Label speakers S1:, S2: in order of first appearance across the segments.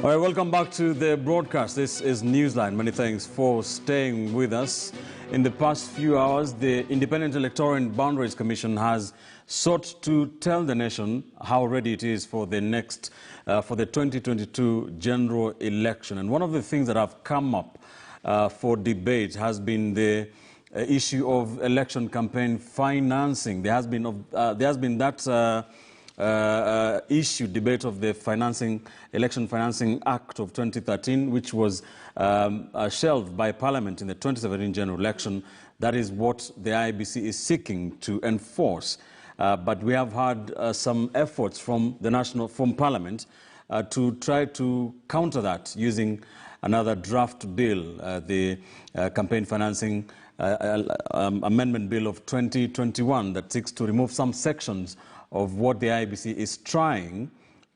S1: All right, welcome back to the broadcast. This is Newsline. Many thanks for staying with us. In the past few hours, the Independent Electoral and Boundaries Commission has sought to tell the nation how ready it is for the next, for the 2022 general election. And one of the things that have come up for debate has been the issue of election campaign financing. There has been that debate of the Election Financing Act of 2013, which was shelved by Parliament in the 2017 general election. That is what the IEBC is seeking to enforce. But we have had some efforts from Parliament to try to counter that using another draft bill, the Campaign Financing Amendment Bill of 2021, that seeks to remove some sections of what the IEBC is trying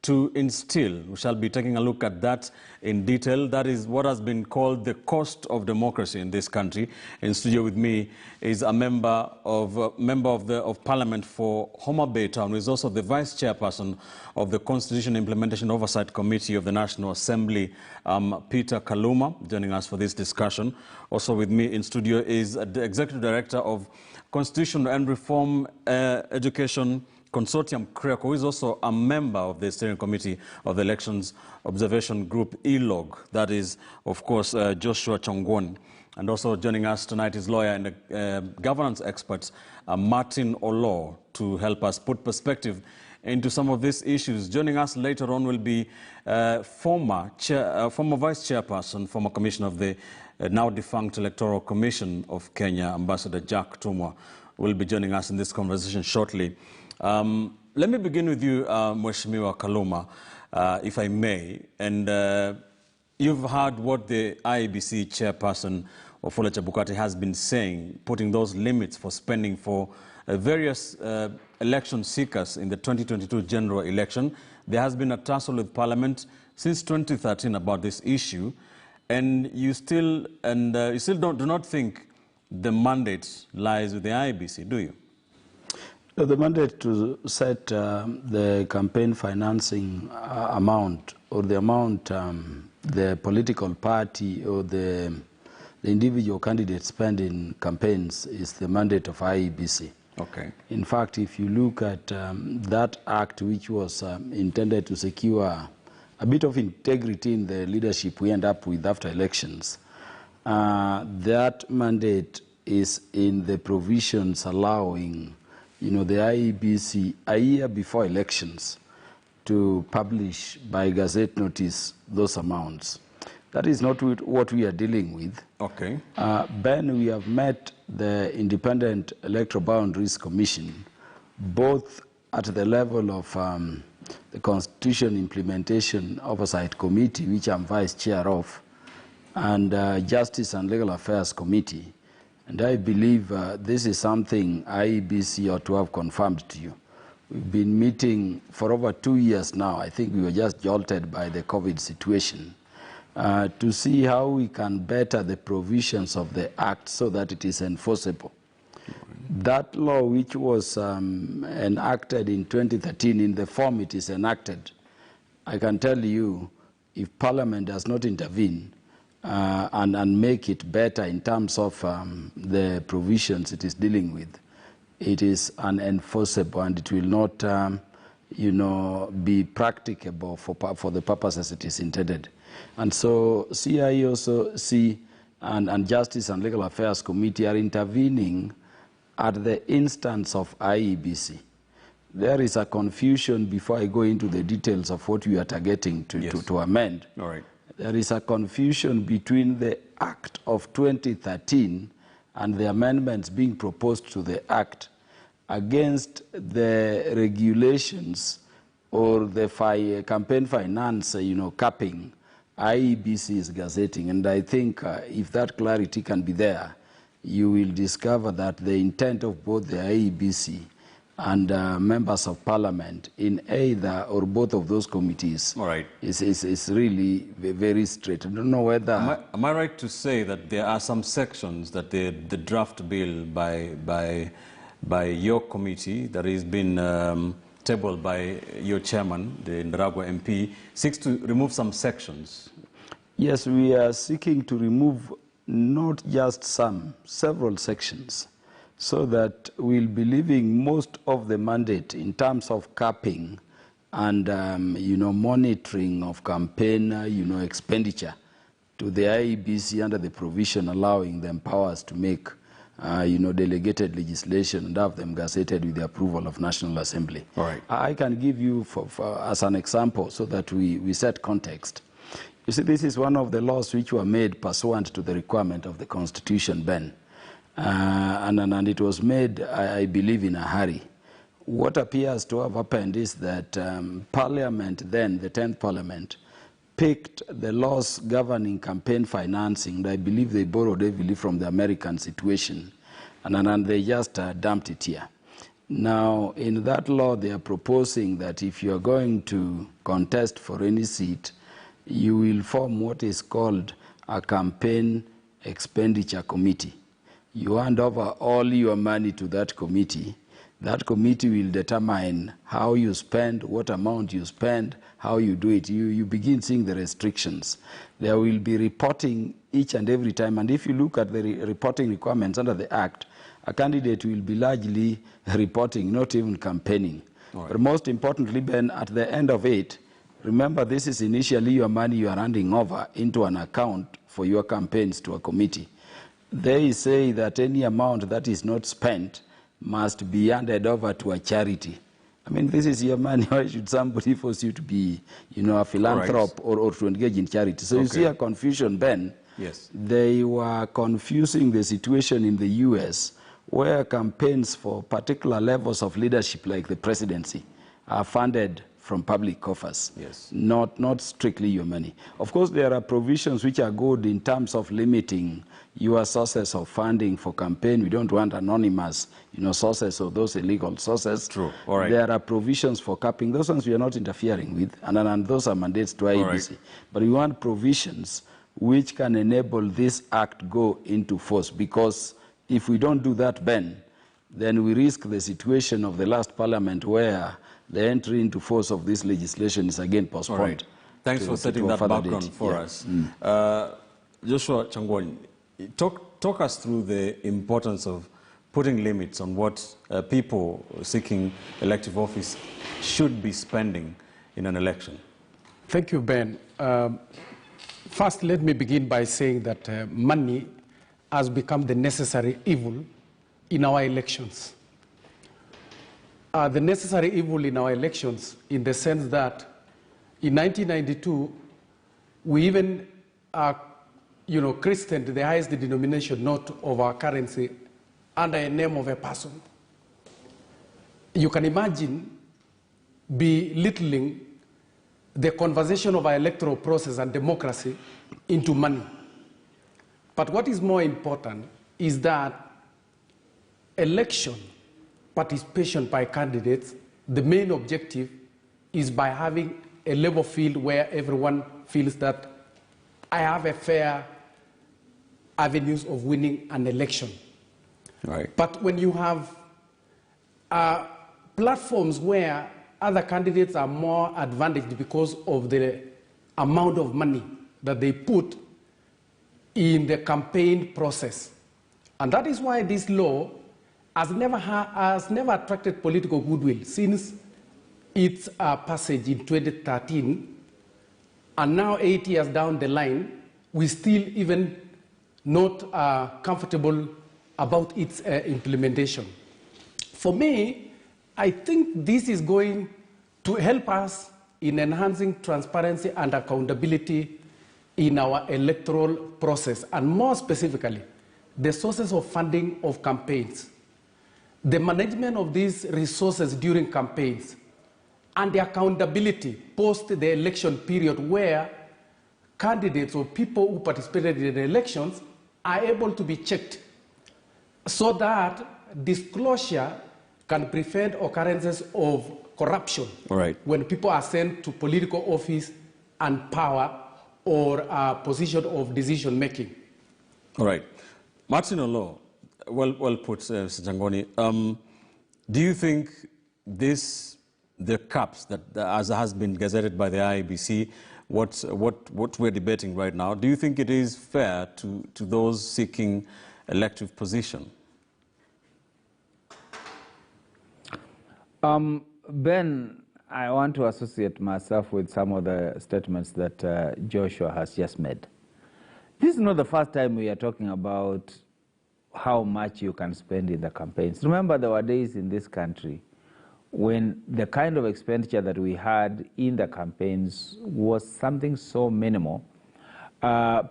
S1: to instill. We shall be taking a look at that in detail. That is what has been called the cost of democracy in this country. In studio with me is a member of Parliament for Homa Bay Town, who is also the Vice Chairperson of the Constitution Implementation Oversight Committee of the National Assembly, Peter Kaluma, joining us for this discussion. Also with me in studio is the Executive Director of Constitution and Reform Education Consortium, Kreko, who is also a member of the Steering Committee of the Elections Observation Group, ELOG. That is, of course, Joshua Chongwon. And also joining us tonight is lawyer and governance expert, Martin Olo, to help us put perspective into some of these issues. Joining us later on will be former Vice Chairperson, former Commissioner of the now defunct Electoral Commission of Kenya, Ambassador Jack Tumwa, will be joining us in this conversation shortly. Let me begin with you, Mheshimiwa Kaluma, if I may. And you've heard what the IEBC chairperson, Wafula Chebukati, has been saying, putting those limits for spending for various election seekers in the 2022 general election. There has been a tussle with Parliament since 2013 about this issue, and you still do not think the mandate lies with the IEBC, do you?
S2: The mandate to set the campaign financing amount, or the amount the political party or the individual candidates spend in campaigns, is the mandate of IEBC.
S1: Okay.
S2: In fact, if you look at that act, which was intended to secure a bit of integrity in the leadership we end up with after elections, that mandate is in the provisions allowing the IEBC a year before elections to publish by gazette notice those amounts. That is not what we are dealing with.
S1: Okay.
S2: Ben, we have met the Independent Electoral Boundaries Commission, both at the level of the Constitution Implementation Oversight Committee, which I'm Vice Chair of, and Justice and Legal Affairs Committee. And I believe this is something IEBC ought to have confirmed to you. We've been meeting for over 2 years now. I think we were just jolted by the COVID situation to see how we can better the provisions of the Act so that it is enforceable. That law, which was enacted in 2013, in the form it is enacted, I can tell you, if Parliament does not intervene, and make it better in terms of the provisions it is dealing with, it is unenforceable, and it will not, be practicable for the purposes it is intended. And so CIOC and Justice and Legal Affairs Committee are intervening at the instance of IEBC. There is a confusion, before I go into the details of what we are targeting to amend.
S1: All right.
S2: There is a confusion between the Act of 2013 and the amendments being proposed to the Act against the regulations or the campaign finance, capping IEBC is gazetting. And I think if that clarity can be there, you will discover that the intent of both the IEBC and members of Parliament in either or both of those committees,
S1: all right,
S2: is really very straight. I don't know whether...
S1: Am I right to say that there are some sections that the draft bill by your committee that has been tabled by your chairman, the Ndaragwa MP, seeks to remove some sections.
S2: Yes, we are seeking to remove not just some, several sections, so that we'll be leaving most of the mandate in terms of capping and monitoring of campaign expenditure to the IEBC under the provision allowing them powers to make delegated legislation and have them gazetted with the approval of National Assembly.
S1: All right.
S2: I can give you as an example so that we set context. You see, this is one of the laws which were made pursuant to the requirement of the Constitution, Ben. And it was made, I believe, in a hurry. What appears to have happened is that Parliament then, the 10th Parliament, picked the laws governing campaign financing, and I believe they borrowed heavily from the American situation, and they just dumped it here. Now, in that law, they are proposing that if you are going to contest for any seat, you will form what is called a campaign expenditure committee. You hand over all your money to that committee. That committee will determine how you spend, what amount you spend, how you do it. You begin seeing the restrictions. There will be reporting each and every time. And if you look at the reporting requirements under the Act, a candidate will be largely reporting, not even campaigning.
S1: Right.
S2: But most importantly, Ben, at the end of it, remember this is initially your money you are handing over into an account for your campaigns to a committee. They say that any amount that is not spent must be handed over to a charity. I mean, this is your money. Why should somebody force you to be, a philanthrope or to engage in charity? So you see a confusion, Ben.
S1: Yes.
S2: They were confusing the situation in the U.S. where campaigns for particular levels of leadership, like the presidency, are funded from public coffers,
S1: yes,
S2: not strictly your money. Of course, there are provisions which are good in terms of limiting your sources of funding for campaign. We don't want anonymous, sources of those illegal sources.
S1: True. All right.
S2: There are provisions for capping. Those ones we are not interfering with, and those are mandates to IEBC. Right. But we want provisions which can enable this act go into force, because if we don't do that, Ben, then we risk the situation of the last parliament where the entry into force of this legislation is again postponed.
S1: All right. Thanks for setting that background for us. Joshua Changwony, talk us through the importance of putting limits on what people seeking elective office should be spending in an election.
S3: Thank you, Ben. First, let me begin by saying that money has become the necessary evil in our elections. The necessary evil in our elections in the sense that in 1992, we even christened the highest denomination note of our currency under a name of a person. You can imagine belittling the conversation of our electoral process and democracy into money. But what is more important is that election participation by candidates, the main objective is by having a level field where everyone feels that I have a fair avenues of winning an election.
S1: Right.
S3: But when you have platforms where other candidates are more advantaged because of the amount of money that they put in the campaign process, and that is why this law has never attracted political goodwill since its passage in 2013, and now 8 years down the line, we still even not comfortable about its implementation. For me, I think this is going to help us in enhancing transparency and accountability in our electoral process, and more specifically, the sources of funding of campaigns, the management of these resources during campaigns, and the accountability post the election period where candidates or people who participated in the elections are able to be checked so that disclosure can prevent occurrences of corruption.
S1: Right.
S3: When people are sent to political office and power or a position of decision making.
S1: All right. Martin Olo, well put, Mr. Changwony. Do you think this the caps that, as has been gazetted by the IEBC, what we're debating right now, do you think it is fair to those seeking elective position?
S4: Ben, I want to associate myself with some of the statements that Joshua has just made. This is not the first time we are talking about how much you can spend in the campaigns. Remember, there were days in this country when the kind of expenditure that we had in the campaigns was something so minimal.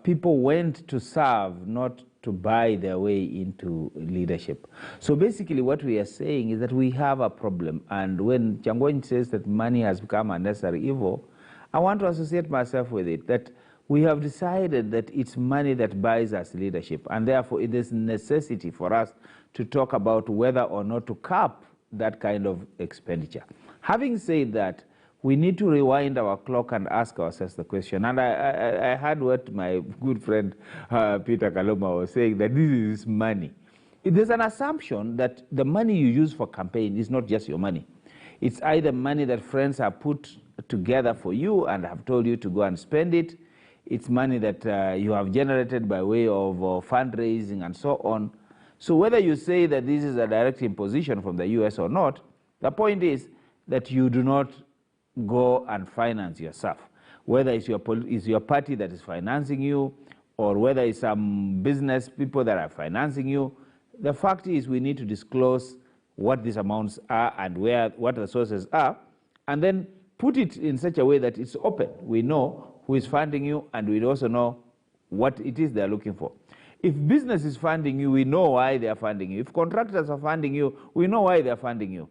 S4: People went to serve, not to buy their way into leadership. So basically what we are saying is that we have a problem. And when Changwony says that money has become a necessary evil, I want to associate myself with it, that we have decided that it's money that buys us leadership. And therefore it is necessity for us to talk about whether or not to cap that kind of expenditure. Having said that, we need to rewind our clock and ask ourselves the question. And I heard what my good friend Peter Kaloma was saying, that this is money. There's an assumption that the money you use for campaign is not just your money. It's either money that friends have put together for you and have told you to go and spend it. It's money that you have generated by way of fundraising and so on. So whether you say that this is a direct imposition from the US or not, the point is that you do not go and finance yourself. Whether it's your party that is financing you, or whether it's some business people that are financing you, the fact is we need to disclose what these amounts are and what the sources are, and then put it in such a way that it's open. We know who is funding you, and we also know what it is they're looking for. If business is funding you, we know why they are funding you. If contractors are funding you, we know why they are funding you.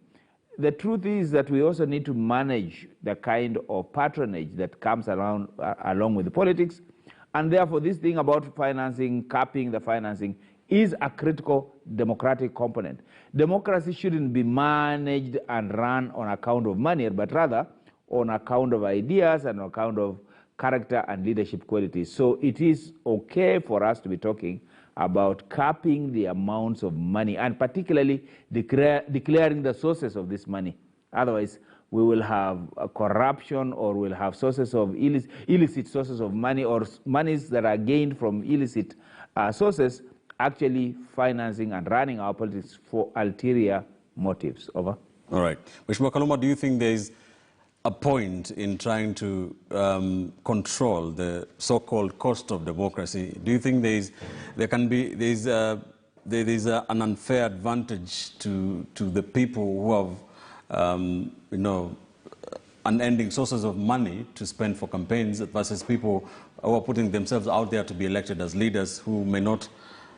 S4: The truth is that we also need to manage the kind of patronage that comes along with the politics, and therefore this thing about financing, capping the financing, is a critical democratic component. Democracy shouldn't be managed and run on account of money, but rather on account of ideas and on account of character and leadership qualities. So it is okay for us to be talking about capping the amounts of money, and particularly declaring the sources of this money. Otherwise, we will have corruption, or we'll have sources of illicit sources of money, or monies that are gained from illicit sources, actually financing and running our politics for ulterior motives. Over. All right.
S1: Mheshimiwa Kaluma, do you think there is a point in trying to control the so-called cost of democracy? Do you think there is an unfair advantage to the people who have unending sources of money to spend for campaigns versus people who are putting themselves out there to be elected as leaders who may not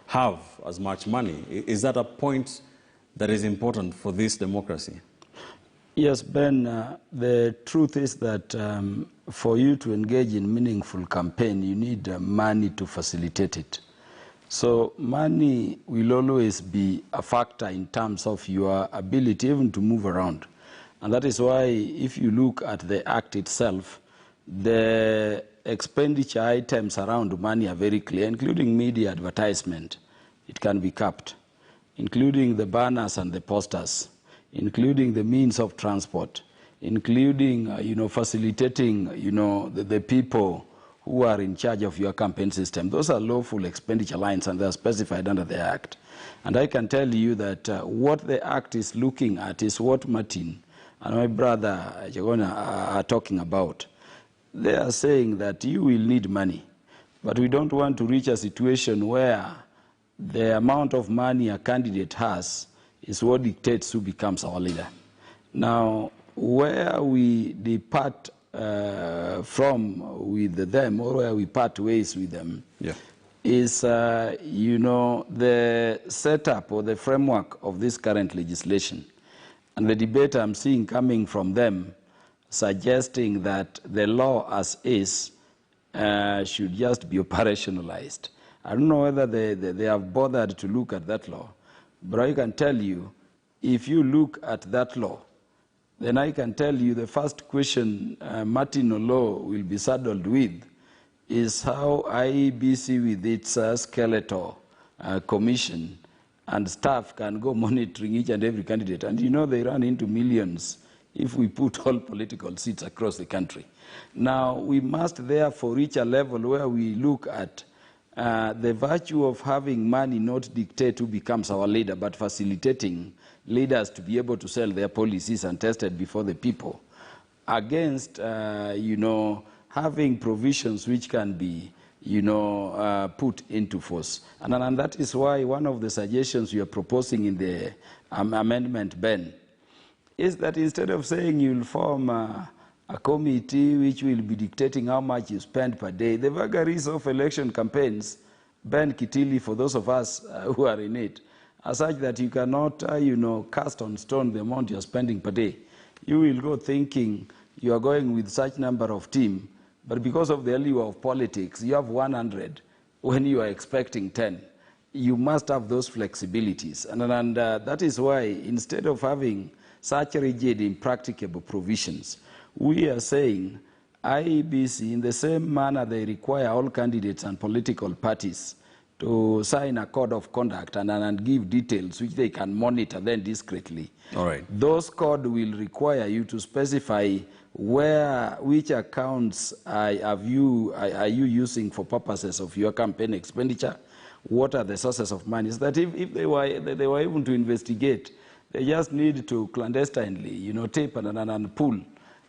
S1: have as much money? Is that a point that is important for this democracy?
S2: Yes, Ben, the truth is that for you to engage in meaningful campaign, you need money to facilitate it. So money will always be a factor in terms of your ability even to move around. And that is why if you look at the Act itself, the expenditure items around money are very clear, including media advertisement. It can be capped, including the banners and the posters, including the means of transport, including facilitating the people who are in charge of your campaign system. Those are lawful expenditure lines, and they are specified under the Act. And I can tell you that what the Act is looking at is what Martin and my brother Jagona are talking about. They are saying that you will need money, but we don't want to reach a situation where the amount of money a candidate has is what dictates who becomes our leader. Now, where we depart from with them, or where we part ways with them, is, the setup or the framework of this current legislation. And the debate I'm seeing coming from them suggesting that the law as is should just be operationalized. I don't know whether they have bothered to look at that law. But I can tell you, if you look at that law, then I can tell you the first question Martin Olo will be saddled with is how IEBC with its skeletal commission and staff can go monitoring each and every candidate. And they run into millions if we put all political seats across the country. Now, we must therefore reach a level where we look at the virtue of having money not dictate who becomes our leader, but facilitating leaders to be able to sell their policies and tested before the people, against, having provisions which can be, put into force. And that is why one of the suggestions you are proposing in the amendment, Ben, is that instead of saying you'll form a committee which will be dictating how much you spend per day, the vagaries of election campaigns, Ben Kitili, for those of us who are in it, are such that you cannot, cast on stone the amount you're spending per day. You will go thinking you are going with such number of team, but because of the allure of politics, you have 100 when you are expecting 10. You must have those flexibilities. And that is why, instead of having such rigid, impracticable provisions, we are saying IEBC, in the same manner they require all candidates and political parties to sign a code of conduct and give details which they can monitor then discreetly.
S1: All right.
S2: Those codes will require you to specify which accounts are you using for purposes of your campaign expenditure, what are the sources of money, so that if they were able to investigate, they just need to clandestinely, tape and pull,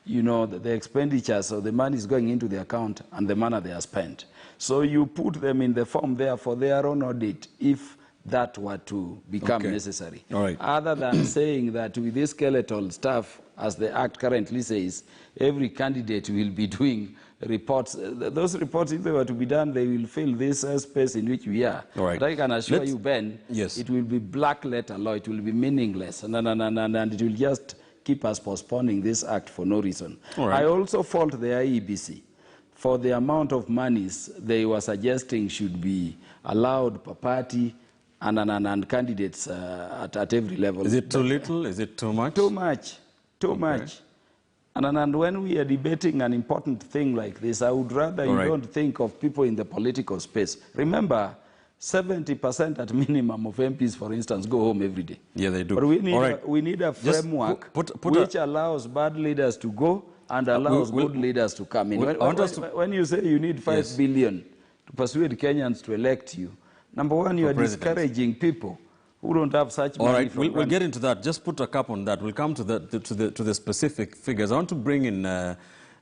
S2: the expenditures, so the money is going into the account and the money they are spent. So you put them in the form there for their own audit if that were to become necessary.
S1: All right.
S2: Other than saying that with this skeletal stuff, as the Act currently says, every candidate will be doing reports. Those reports, if they were to be done, they will fill this space in which we are.
S1: All right.
S2: But I can assure you, Ben,
S1: yes,
S2: it will be black letter law. It will be meaningless, and it will just keep us postponing this act for no reason.
S1: All right.
S2: I also fault the IEBC for the amount of monies they were suggesting should be allowed per party and candidates at every level.
S1: Is it too little? Is it too much?
S2: Too much. Too much. And when we are debating an important thing like this, I would rather you don't think of people in the political space. Remember, 70% at minimum of MPs, for instance, go home every day.
S1: Yeah, they do.
S2: But we need a framework which allows bad leaders to go and allows good leaders to come in. When you say you need 5 billion to persuade Kenyans to elect you, number one, you are discouraging people who don't have such money.
S1: All right, we'll get into that. Just put a cap on that. We'll come to the specific figures. I want to bring in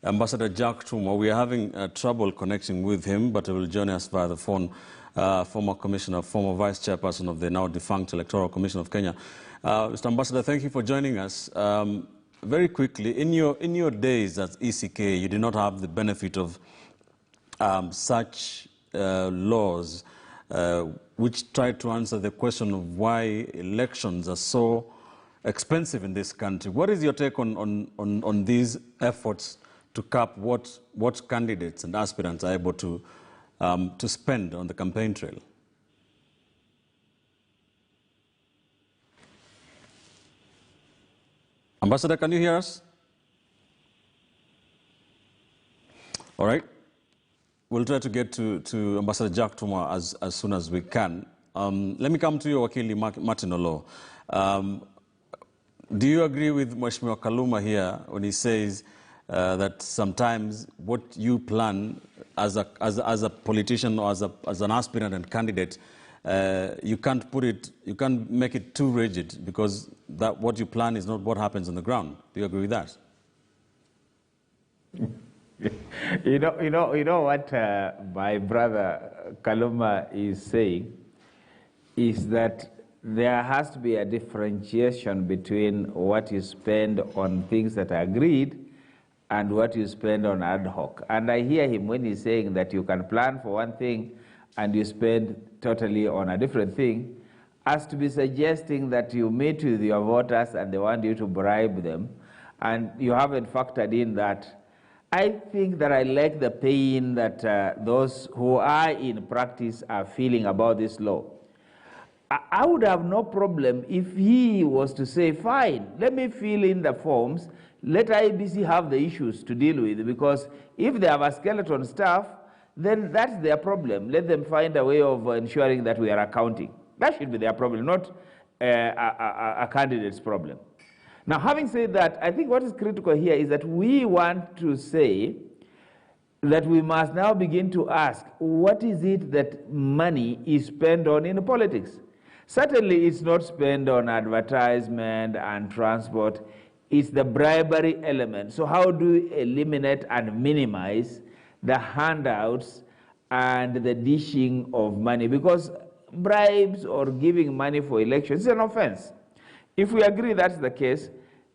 S1: Ambassador Jack Tumwa. We are having trouble connecting with him, but he will join us via the phone. Former commissioner, former vice chairperson of the now defunct Electoral Commission of Kenya. Mr. Ambassador, thank you for joining us. Very quickly, in your days as ECK, you did not have the benefit of such laws which try to answer the question of why elections are so expensive in this country. What is your take on these efforts to cap what candidates and aspirants are able to spend on the campaign trail? Ambassador, can you hear us? All right. We'll try to get to Ambassador Jack Tumwa as soon as we can. Let me come to you, Wakili Martin Olo. Do you agree with Mheshimiwa Kaluma here when he says that sometimes what you plan as a politician or as an aspirant and candidate, you can't make it too rigid because what you plan is not what happens on the ground. Do you agree with that?
S4: You know what my brother Kaluma is saying is that there has to be a differentiation between what you spend on things that are agreed and what you spend on ad hoc. And I hear him when he's saying that you can plan for one thing and you spend totally on a different thing, as to be suggesting that you meet with your voters and they want you to bribe them, and you haven't factored in that. I think that I like the pain that those who are in practice are feeling about this law. I would have no problem if he was to say, fine, let me fill in the forms, let IEBC have the issues to deal with, because if they have a skeleton staff, then that's their problem. Let them find a way of ensuring that we are accounting. That should be their problem, not a candidate's problem. Now, having said that, I think what is critical here is that we want to say that we must now begin to ask, what is it that money is spent on in politics? Certainly, it's not spent on advertisement and transport. It's the bribery element. So how do we eliminate and minimize the handouts and the dishing of money? Because bribes or giving money for elections is an offense. If we agree that's the case,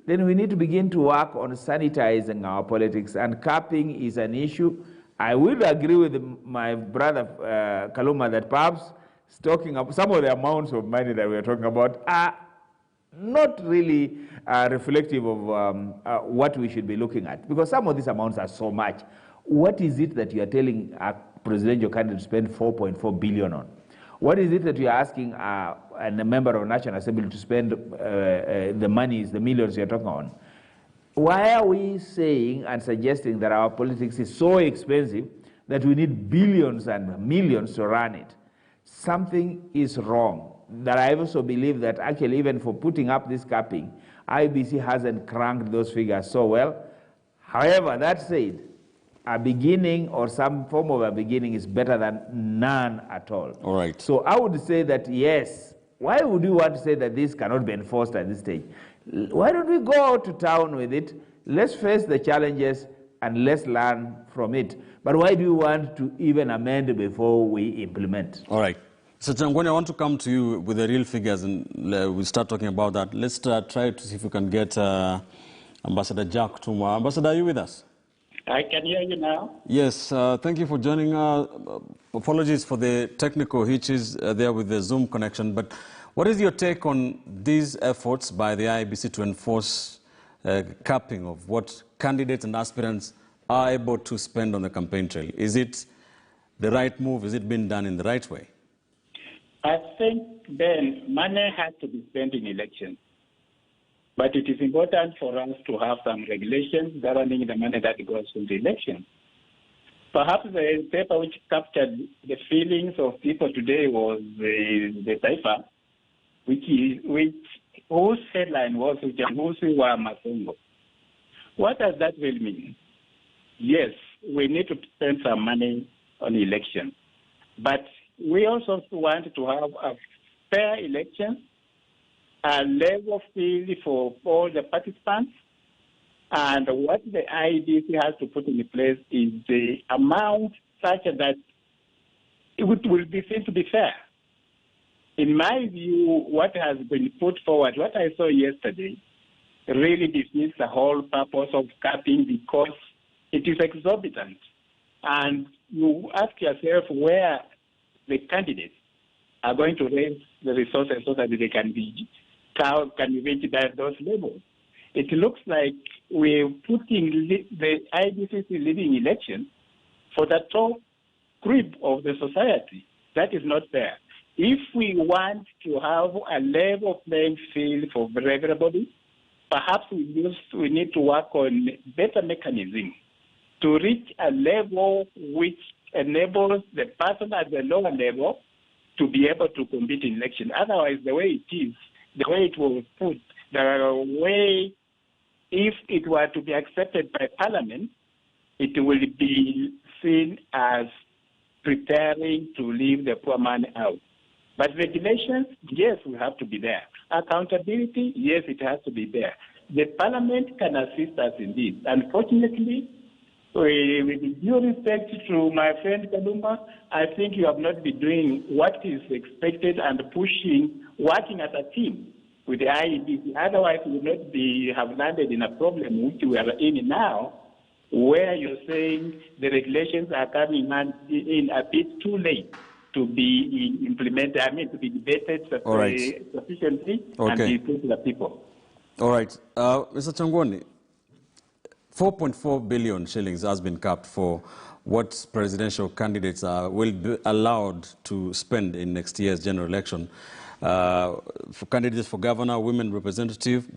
S4: then we need to begin to work on sanitizing our politics, and capping is an issue. I will agree with my brother Kaluma that perhaps talking about some of the amounts of money that we are talking about are not really reflective of what we should be looking at, because some of these amounts are so much. What is it that you are telling a presidential candidate to spend 4.4 billion on? What is it that you are asking a member of National Assembly to spend the monies, the millions you are talking on? Why are we saying and suggesting that our politics is so expensive that we need billions and millions to run it? Something is wrong. That I also believe that actually even for putting up this capping, IEBC hasn't cranked those figures so well. However, that said, a beginning or some form of a beginning is better than none at all.
S1: All right.
S4: So I would say that yes. Why would you want to say that this cannot be enforced at this stage? Why don't we go to town with it? Let's face the challenges and let's learn from it. But why do you want to even amend before we implement?
S1: All right. So Changwani, I want to come to you with the real figures, and we'll start talking about that. Let's try to see if we can get Ambassador Jack Tumwa. Ambassador, are you with us?
S5: I can hear you now.
S1: Yes, thank you for joining us. Apologies for the technical hitches there with the Zoom connection, but what is your take on these efforts by the IEBC to enforce capping of what candidates and aspirants are able to spend on the campaign trail? Is it the right move? Is it being done in the right way?
S5: I think, Ben, money has to be spent in elections. But it is important for us to have some regulations governing the money that goes to the election. Perhaps the paper which captured the feelings of people today was the paper, whose headline was Uchaguzi wa Masongo. What does that really mean? Yes, we need to spend some money on elections, but we also want to have a fair election, a level field for all the participants, and what the IEBC has to put in place is the amount such that it will be seen to be fair. In my view, what has been put forward, what I saw yesterday, really defeats the whole purpose of capping because it is exorbitant. And you ask yourself where the candidates are going to raise the resources so that they can reach those levels. It looks like we're putting the IEBC leading election for the top group of the society. That is not fair. If we want to have a level playing field for everybody, perhaps we need to work on better mechanisms to reach a level which enables the person at the lower level to be able to compete in election. Otherwise, the way it is, the way it was put, the way, if it were to be accepted by Parliament, it will be seen as preparing to leave the poor man out. But regulations, yes, we have to be there. Accountability, yes, it has to be there. The Parliament can assist us in this. Unfortunately, with due respect to my friend Kaluma, I think you have not been doing what is expected and working as a team with the IEBC. Otherwise, we would not have landed in a problem which we are in now, where you're saying the regulations are coming in a bit too late to be implemented, to be debated sufficiently and be put to the people.
S1: All right. Mr. Changwani, 4.4 billion shillings has been capped for what presidential candidates will be allowed to spend in next year's general election. For candidates for governor, women representative,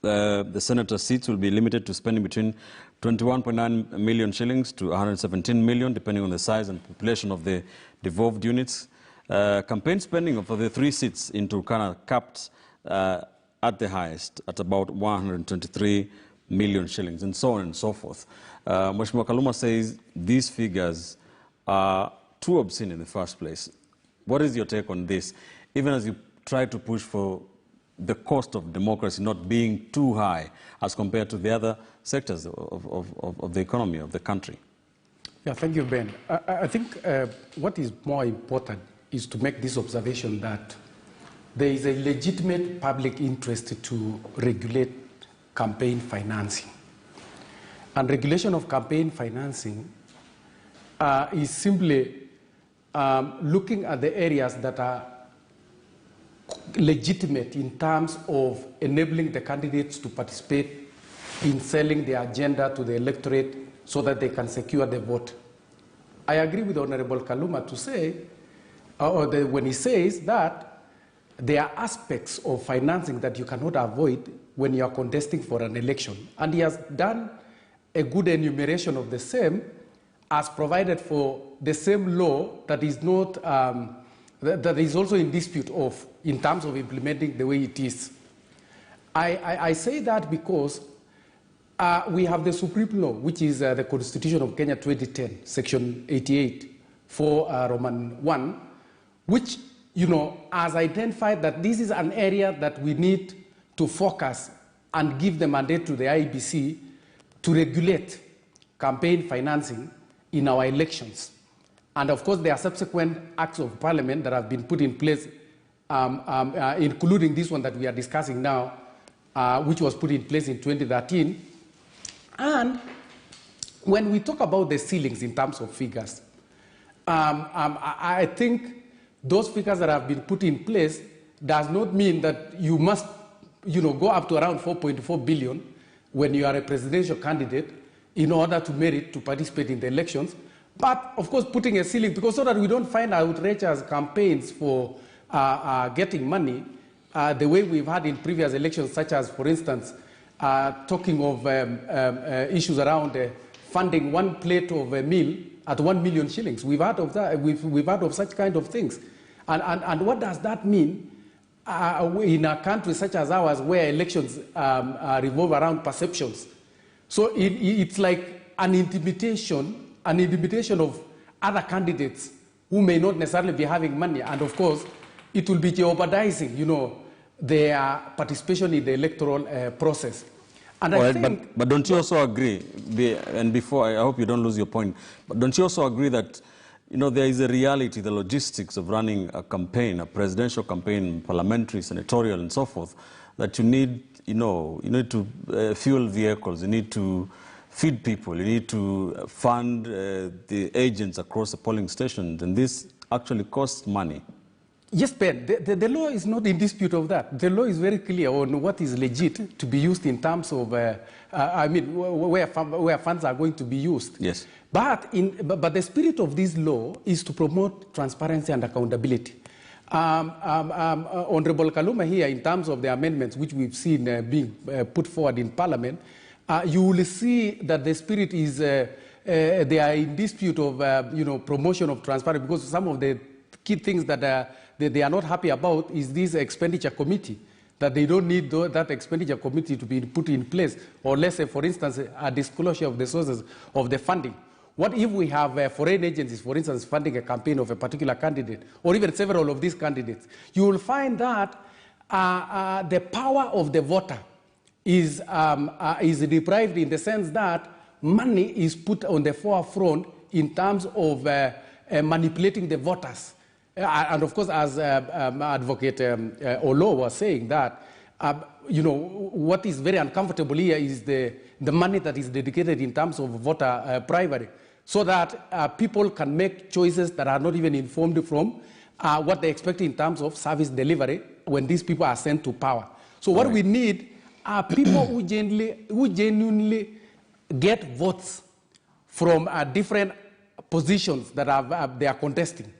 S1: the senator seats will be limited to spending between 21.9 million shillings to 117 million, depending on the size and population of the devolved units. Campaign spending for the 3 seats in Turkana capped at the highest, at about 123 million shillings, and so on and so forth. Mheshimiwa Kaluma says these figures are too obscene in the first place. What is your take on this, even as you try to push for the cost of democracy not being too high as compared to the other sectors of the economy of the country?
S3: Yeah, thank you, Ben. I think what is more important is to make this observation that there is a legitimate public interest to regulate campaign financing. And regulation of campaign financing is simply looking at the areas that are legitimate in terms of enabling the candidates to participate in selling their agenda to the electorate so that they can secure the vote. I agree with Honorable Kaluma to say, when he says that there are aspects of financing that you cannot avoid when you are contesting for an election. And he has done a good enumeration of the same as provided for the same law that is not, that is also in dispute of, in terms of implementing the way it is. I say that because we have the Supreme Law, which is the Constitution of Kenya 2010, Section 88, for Roman 1, which, has identified that this is an area that we need to focus and give the mandate to the IEBC to regulate campaign financing in our elections. And of course, there are subsequent acts of parliament that have been put in place, including this one that we are discussing now, which was put in place in 2013. And when we talk about the ceilings in terms of figures, I think those figures that have been put in place does not mean that you must, go up to around 4.4 billion when you are a presidential candidate in order to merit to participate in the elections. But of course, putting a ceiling, because so that we don't find outrageous campaigns for getting money, the way we've had in previous elections, such as, for instance, talking of issues around funding one plate of a meal at 1 million shillings. We've heard of that. We've heard of such kind of things. And what does that mean in a country such as ours, where elections revolve around perceptions? So it's like an intimidation of other candidates who may not necessarily be having money. And of course, it will be jeopardizing, their participation in the electoral process. And I think,
S1: but don't you also agree, and before, I hope you don't lose your point, but don't you also agree that, there is a reality, the logistics of running a campaign, a presidential campaign, parliamentary, senatorial, and so forth, that you need, you need to fuel vehicles, you need to feed people, you need to fund the agents across the polling stations, and this actually costs money.
S3: Yes, Ben, the law is not in dispute of that. The law is very clear on what is legit to be used in terms of, where funds are going to be used.
S1: Yes.
S3: But the spirit of this law is to promote transparency and accountability. Honorable Kaluma here, in terms of the amendments which we've seen being put forward in Parliament, you will see that the spirit is, they are in dispute of, promotion of transparency, because some of the key things that they are not happy about is this expenditure committee, that they don't need that expenditure committee to be put in place, or let's say, for instance, a disclosure of the sources of the funding. What if we have foreign agencies, for instance, funding a campaign of a particular candidate, or even several of these candidates? You will find that the power of the voter is deprived, in the sense that money is put on the forefront in terms of manipulating the voters. And of course, as Advocate Olo was saying, that what is very uncomfortable here is the money that is dedicated in terms of voter bribery, so that people can make choices that are not even informed from what they expect in terms of service delivery when these people are sent to power. So what we need are people who genuinely get votes from different positions that they are contesting.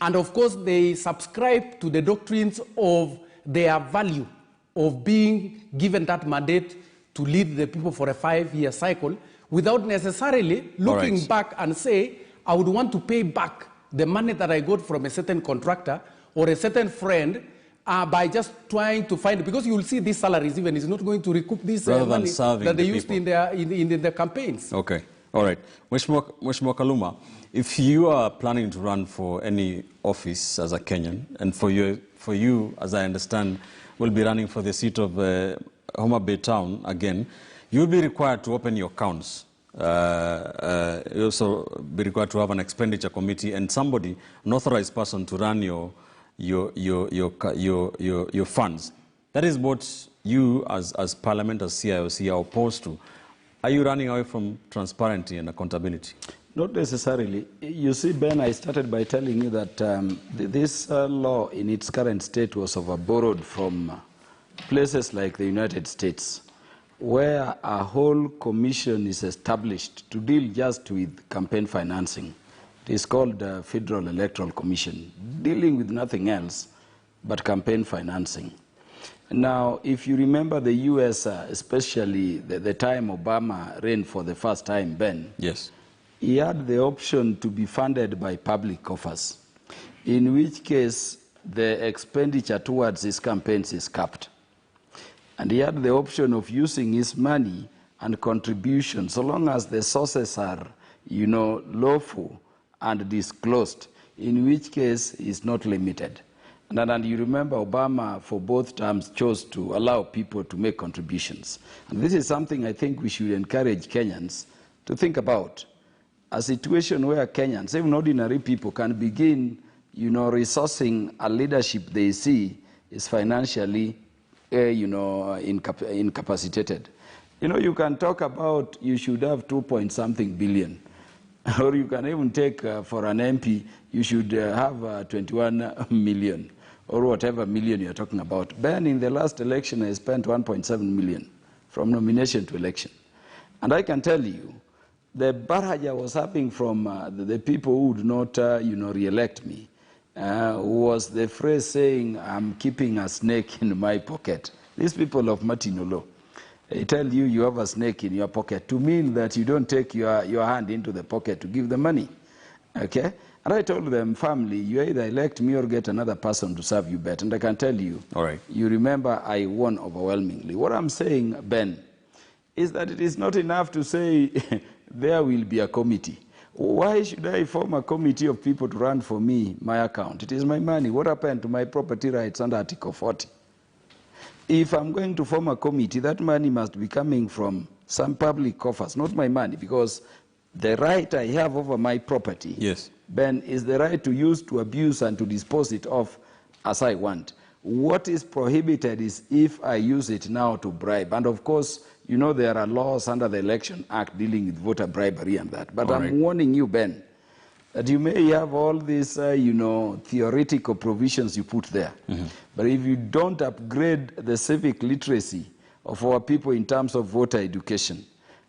S3: And of course, they subscribe to the doctrines of their value of being given that mandate to lead the people for a 5-year cycle, without necessarily looking back and say, I would want to pay back the money that I got from a certain contractor or a certain friend by just trying to find, because you will see these salaries even is not going to recoup this money that they used in their campaigns.
S1: Okay, all right. Mheshimiwa Kaluma, if you are planning to run for any office as a Kenyan, and for you, as I understand, will be running for the seat of Homa Bay Town again, you will be required to open your accounts. You also be required to have an expenditure committee and somebody, an authorized person, to run your funds. That is what you, as Parliament, as CIOC, are opposed to. Are you running away from transparency and accountability?
S2: Not necessarily. You see, Ben, I started by telling you that this law in its current state was borrowed from places like the United States, where a whole commission is established to deal just with campaign financing. It is called the Federal Electoral Commission, dealing with nothing else but campaign financing. Now, if you remember the U.S., especially the time Obama ran for the first time, Ben,
S1: yes,
S2: he had the option to be funded by public coffers, in which case the expenditure towards his campaigns is capped. And he had the option of using his money and contributions, so long as the sources are, lawful and disclosed, in which case is not limited. And you remember Obama, for both terms, chose to allow people to make contributions. And this is something I think we should encourage Kenyans to think about. A situation where Kenyans, even ordinary people, can begin, resourcing a leadership they see is financially, incapacitated. You can talk about you should have 2-point-something billion. Or you can even take, for an MP, you should have 21 million, or whatever million you're talking about. Ben, in the last election, I spent 1.7 million from nomination to election. And I can tell you, the barrage I was having from the people who would not, re-elect me, was the phrase saying, I'm keeping a snake in my pocket. These people of Matinolo, they tell you you have a snake in your pocket to mean that you don't take your hand into the pocket to give the money. Okay? And I told them, family, you either elect me or get another person to serve you better. And I can tell you,
S1: all right,
S2: you remember I won overwhelmingly. What I'm saying, Ben, is that it is not enough to say there will be a committee. Why should I form a committee of people to run for me, my account? It is my money. What happened to my property rights under Article 40? If I'm going to form a committee, that money must be coming from some public coffers, not my money, because the right I have over my property,
S1: yes,
S2: Ben, is the right to use, to abuse, and to dispose it off as I want. What is prohibited is if I use it now to bribe. And of course, there are laws under the Election Act dealing with voter bribery and that. But I'm warning you, Ben, that you may have all these, theoretical provisions you put there. Mm-hmm. But if you don't upgrade the civic literacy of our people in terms of voter education,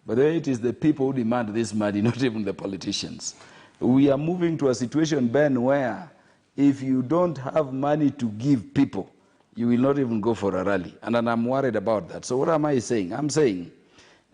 S2: by the way, it is the people who demand this money, not even the politicians. We are moving to a situation, Ben, where if you don't have money to give people, you will not even go for a rally. And I'm worried about that. So what am I saying? I'm saying,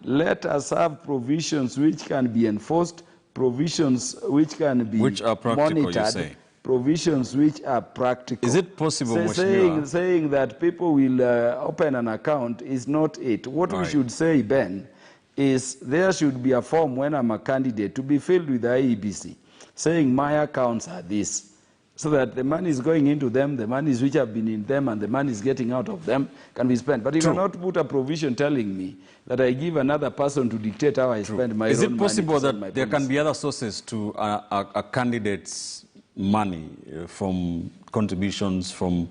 S2: let us have provisions which can be enforced, provisions which can be monitored, provisions which are practical.
S1: Is it possible,
S2: saying that people will open an account is not it. What we should say, Ben, is there should be a form when I'm a candidate to be filled with the IEBC, saying my accounts are this, so that the money is going into them, the monies which have been in them, and the money is getting out of them can be spent. But you cannot put a provision telling me that I give another person to dictate how I spend my own money.
S1: Is it possible that there can be other sources to a candidate's money from contributions from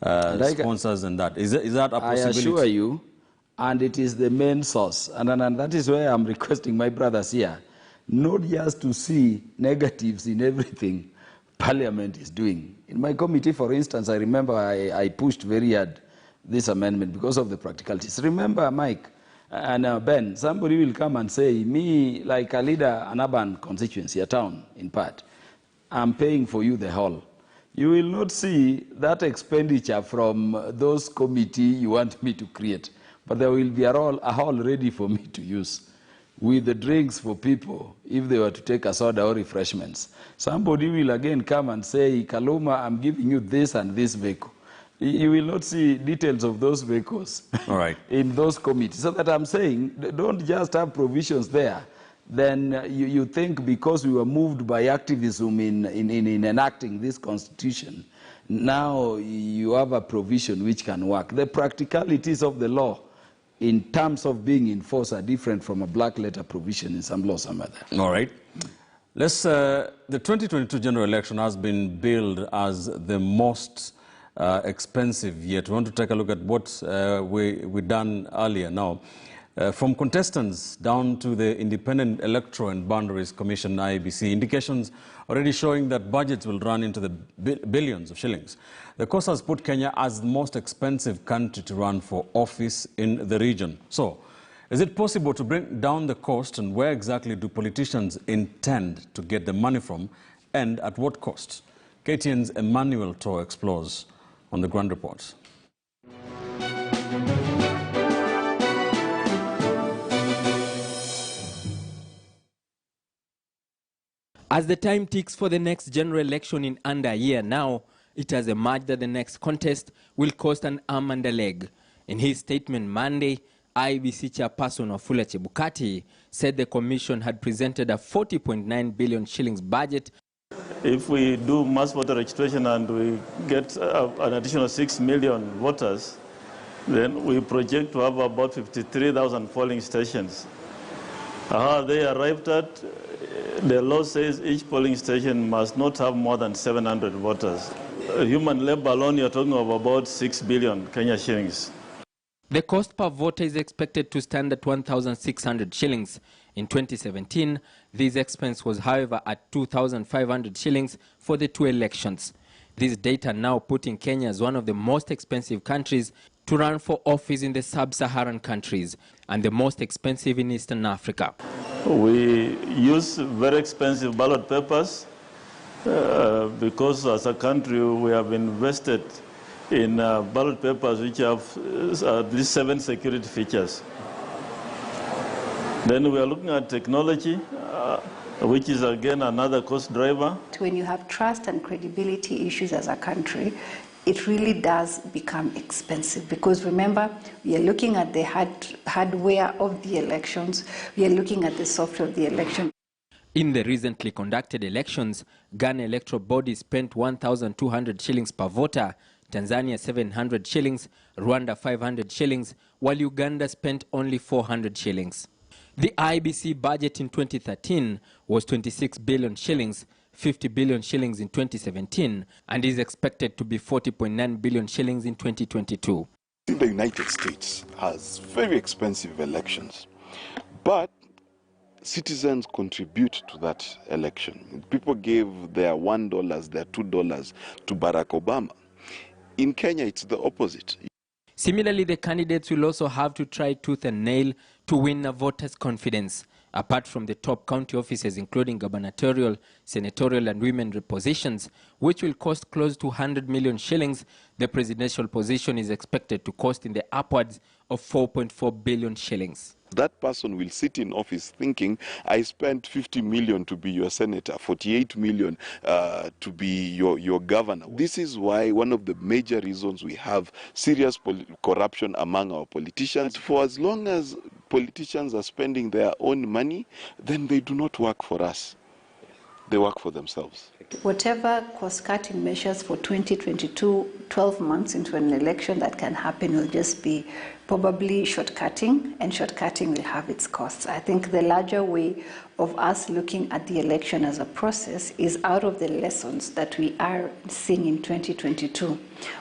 S1: sponsors and that? Is that a possibility?
S2: I assure you, and it is the main source. And that is why I'm requesting my brothers here, not just to see negatives in everything Parliament is doing. In my committee, for instance, I remember I pushed very hard this amendment because of the practicalities. Remember, Mike and Ben, somebody will come and say, me, like a leader, an urban constituency, a town, in part, I'm paying for you the hall. You will not see that expenditure from those committees you want me to create. But there will be a hall ready for me to use with the drinks for people if they were to take a soda or refreshments. Somebody will again come and say, Kaluma, I'm giving you this and this vehicle. You will not see details of those vehicles
S1: All right.
S2: in those committees. So that I'm saying, don't just have provisions there. Then you think because we were moved by activism in enacting this constitution, now you have a provision which can work. The practicalities of the law in terms of being enforced are different from a black letter provision in some laws and other.
S1: All right. The 2022 general election has been billed as the most expensive yet. We want to take a look at what we done earlier now. From contestants down to the Independent Electoral and Boundaries Commission, IEBC, indications already showing that budgets will run into the billions of shillings. The cost has put Kenya as the most expensive country to run for office in the region. So, is it possible to bring down the cost, and where exactly do politicians intend to get the money from, and at what cost? KTN's Emmanuel Toh explores on the Grand Report.
S6: As the time ticks for the next general election in under a year now, it has emerged that the next contest will cost an arm and a leg. In his statement Monday, IEBC chairperson Wafula Chebukati said the commission had presented a 40.9 billion shillings budget.
S7: If we do mass voter registration and we get an additional 6 million voters, then we project to have about 53,000 polling stations. How they arrived at, the law says each polling station must not have more than 700 voters. Human labor alone, you're talking of about 6 billion Kenya shillings.
S6: The cost per voter is expected to stand at 1,600 shillings. In 2017, this expense was, however, at 2,500 shillings for the two elections. This data now putting Kenya as one of the most expensive countries to run for office in the sub-Saharan countries and the most expensive in Eastern Africa.
S7: We use very expensive ballot papers because as a country we have invested in ballot papers which have at least 7 security features. Then we are looking at technology, which is again another cost driver.
S8: When you have trust and credibility issues as a country, it really does become expensive because remember, we are looking at the hardware of the elections, we are looking at the software of the election.
S6: In the recently conducted elections, Ghana electoral body spent 1,200 shillings per voter, Tanzania 700 shillings, Rwanda 500 shillings, while Uganda spent only 400 shillings. The IEBC budget in 2013 was 26 billion shillings, 50 billion shillings in 2017, and is expected to be 40.9 billion shillings in 2022.
S9: The United States has very expensive elections, but citizens contribute to that election. People gave their $1, their $2 to Barack Obama. In Kenya, it's the opposite.
S6: Similarly, the candidates will also have to try tooth and nail to win a voter's confidence. Apart from the top county offices, including gubernatorial, senatorial and women rep positions, which will cost close to 100 million shillings, the presidential position is expected to cost in the upwards of 4.4 billion shillings.
S9: That person will sit in office thinking, I spent 50 million to be your senator, 48 million to be your governor. This is why one of the major reasons we have serious corruption among our politicians. For as long as politicians are spending their own money, then they do not work for us. They work for themselves.
S8: Whatever cost-cutting measures for 2022, 12 months into an election that can happen will just be probably shortcutting, and shortcutting will have its costs. I think the larger way of us looking at the election as a process is out of the lessons that we are seeing in 2022.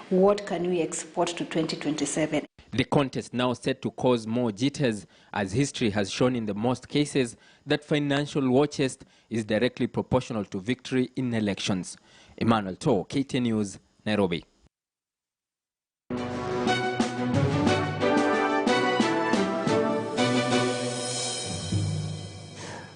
S8: What can we export to 2027?
S6: The contest now set to cause more jitters, as history has shown in the most cases that financial war chest is directly proportional to victory in elections. Emmanuel Toh, KTN News, Nairobi.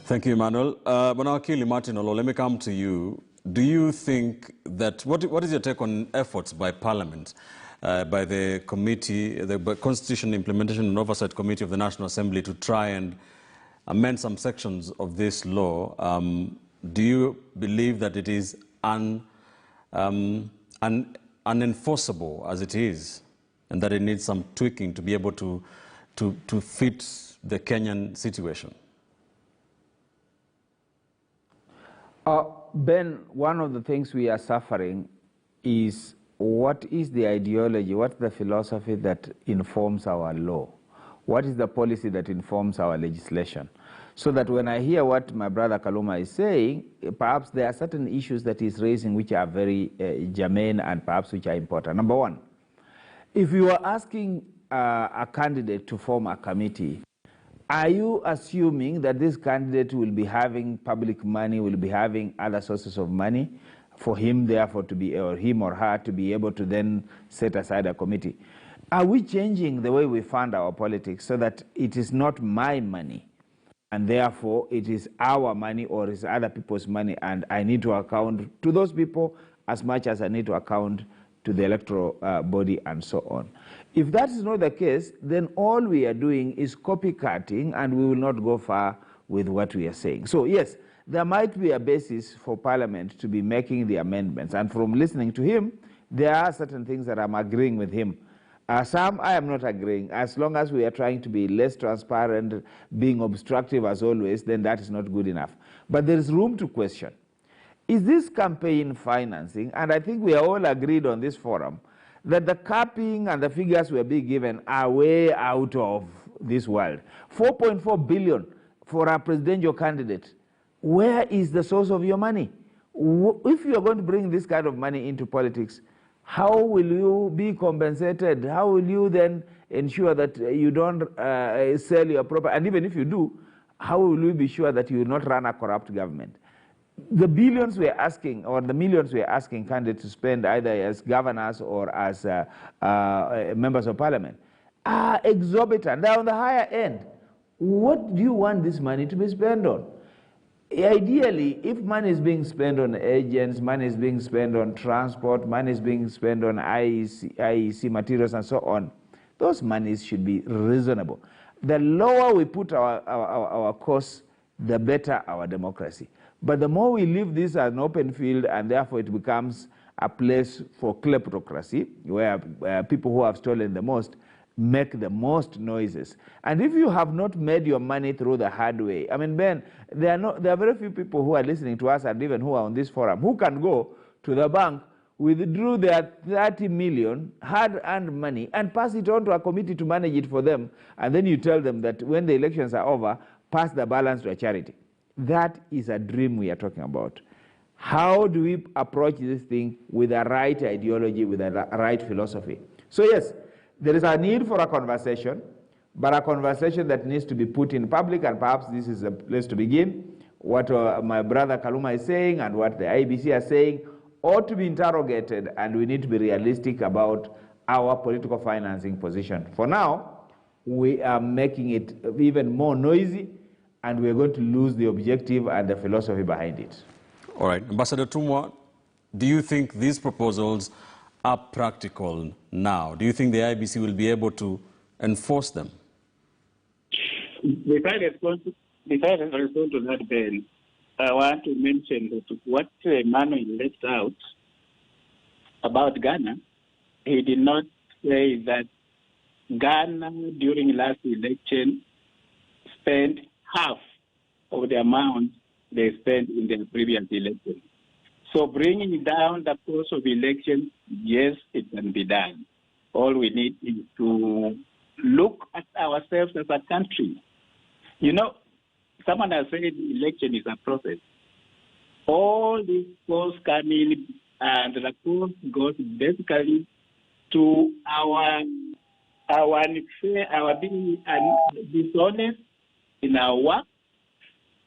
S1: Thank you, Emmanuel. Bonawakili Martin Olo, let me come to you. Do you think that, what is your take on efforts by Parliament, by the committee, the Constitution Implementation and Oversight Committee of the National Assembly to try and amend some sections of this law? Do you believe that it is unenforceable as it is, and that it needs some tweaking to be able to fit the Kenyan situation?
S4: Ben, one of the things we are suffering is what is the ideology, what's the philosophy that informs our law? What is the policy that informs our legislation? So that when I hear what my brother Kaluma is saying, perhaps there are certain issues that he's raising which are very germane and perhaps which are important. Number one, if you are asking a candidate to form a committee, are you assuming that this candidate will be having public money, will be having other sources of money for him, therefore, to be, or him or her to be able to then set aside a committee? Are we changing the way we fund our politics so that it is not my money, and therefore it is our money or it's other people's money, and I need to account to those people as much as I need to account to the electoral body and so on? If that is not the case, then all we are doing is copycatting, and we will not go far with what we are saying. So yes, there might be a basis for Parliament to be making the amendments, and from listening to him, there are certain things that I'm agreeing with him. Some I am not agreeing. As long as we are trying to be less transparent, being obstructive as always, then that is not good enough. But there is room to question. Is this campaign financing, and I think we are all agreed on this forum, that the capping and the figures we are being given are way out of this world. 4.4 billion for a presidential candidate. Where is the source of your money? If you are going to bring this kind of money into politics, how will you be compensated? How will you then ensure that you don't sell your property? And even if you do, how will you be sure that you will not run a corrupt government? The billions we are asking, or the millions we are asking candidates to spend either as governors or as members of parliament are exorbitant. They're on the higher end. What do you want this money to be spent on? Ideally, if money is being spent on agents, money is being spent on transport, money is being spent on IEC materials and so on, those monies should be reasonable. The lower we put our costs, the better our democracy. But the more we leave this as an open field, and therefore it becomes a place for kleptocracy, where people who have stolen the most make the most noises. And if you have not made your money through the hard way, I mean, Ben, there are very few people who are listening to us and even who are on this forum who can go to the bank, withdraw their 30 million hard-earned money and pass it on to a committee to manage it for them, and then you tell them that when the elections are over, pass the balance to a charity. That is a dream we are talking about. How do we approach this thing with the right ideology, with the right philosophy? So yes, there is a need for a conversation, but a conversation that needs to be put in public, and perhaps this is a place to begin. What my brother Kaluma is saying and what the IEBC are saying ought to be interrogated, and we need to be realistic about our political financing position. For now, we are making it even more noisy, and we're going to lose the objective and the philosophy behind it.
S1: All right. Ambassador Tumwa, do you think these proposals are practical now? Do you think the IEBC will be able to enforce them?
S5: Before I respond to that, Ben, I want to mention that what Manuel left out about Ghana, he did not say that Ghana during last election spent half of the amount they spent in the previous election. So bringing down the cost of elections, yes, it can be done. All we need is to look at ourselves as a country. You know, someone has said election is a process. All these costs come in, and the cost goes basically to our being dishonest in our work.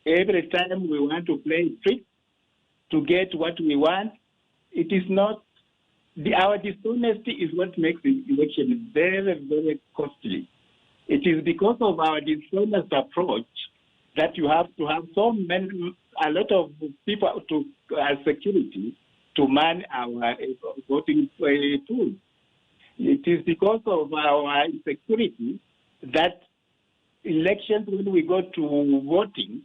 S5: Every time we want to play tricks to get what we want, it is not, our dishonesty is what makes the election very, very costly. It is because of our dishonest approach that you have to have a lot of people as security to man our voting tools. It is because of our insecurity that elections, when we go to voting,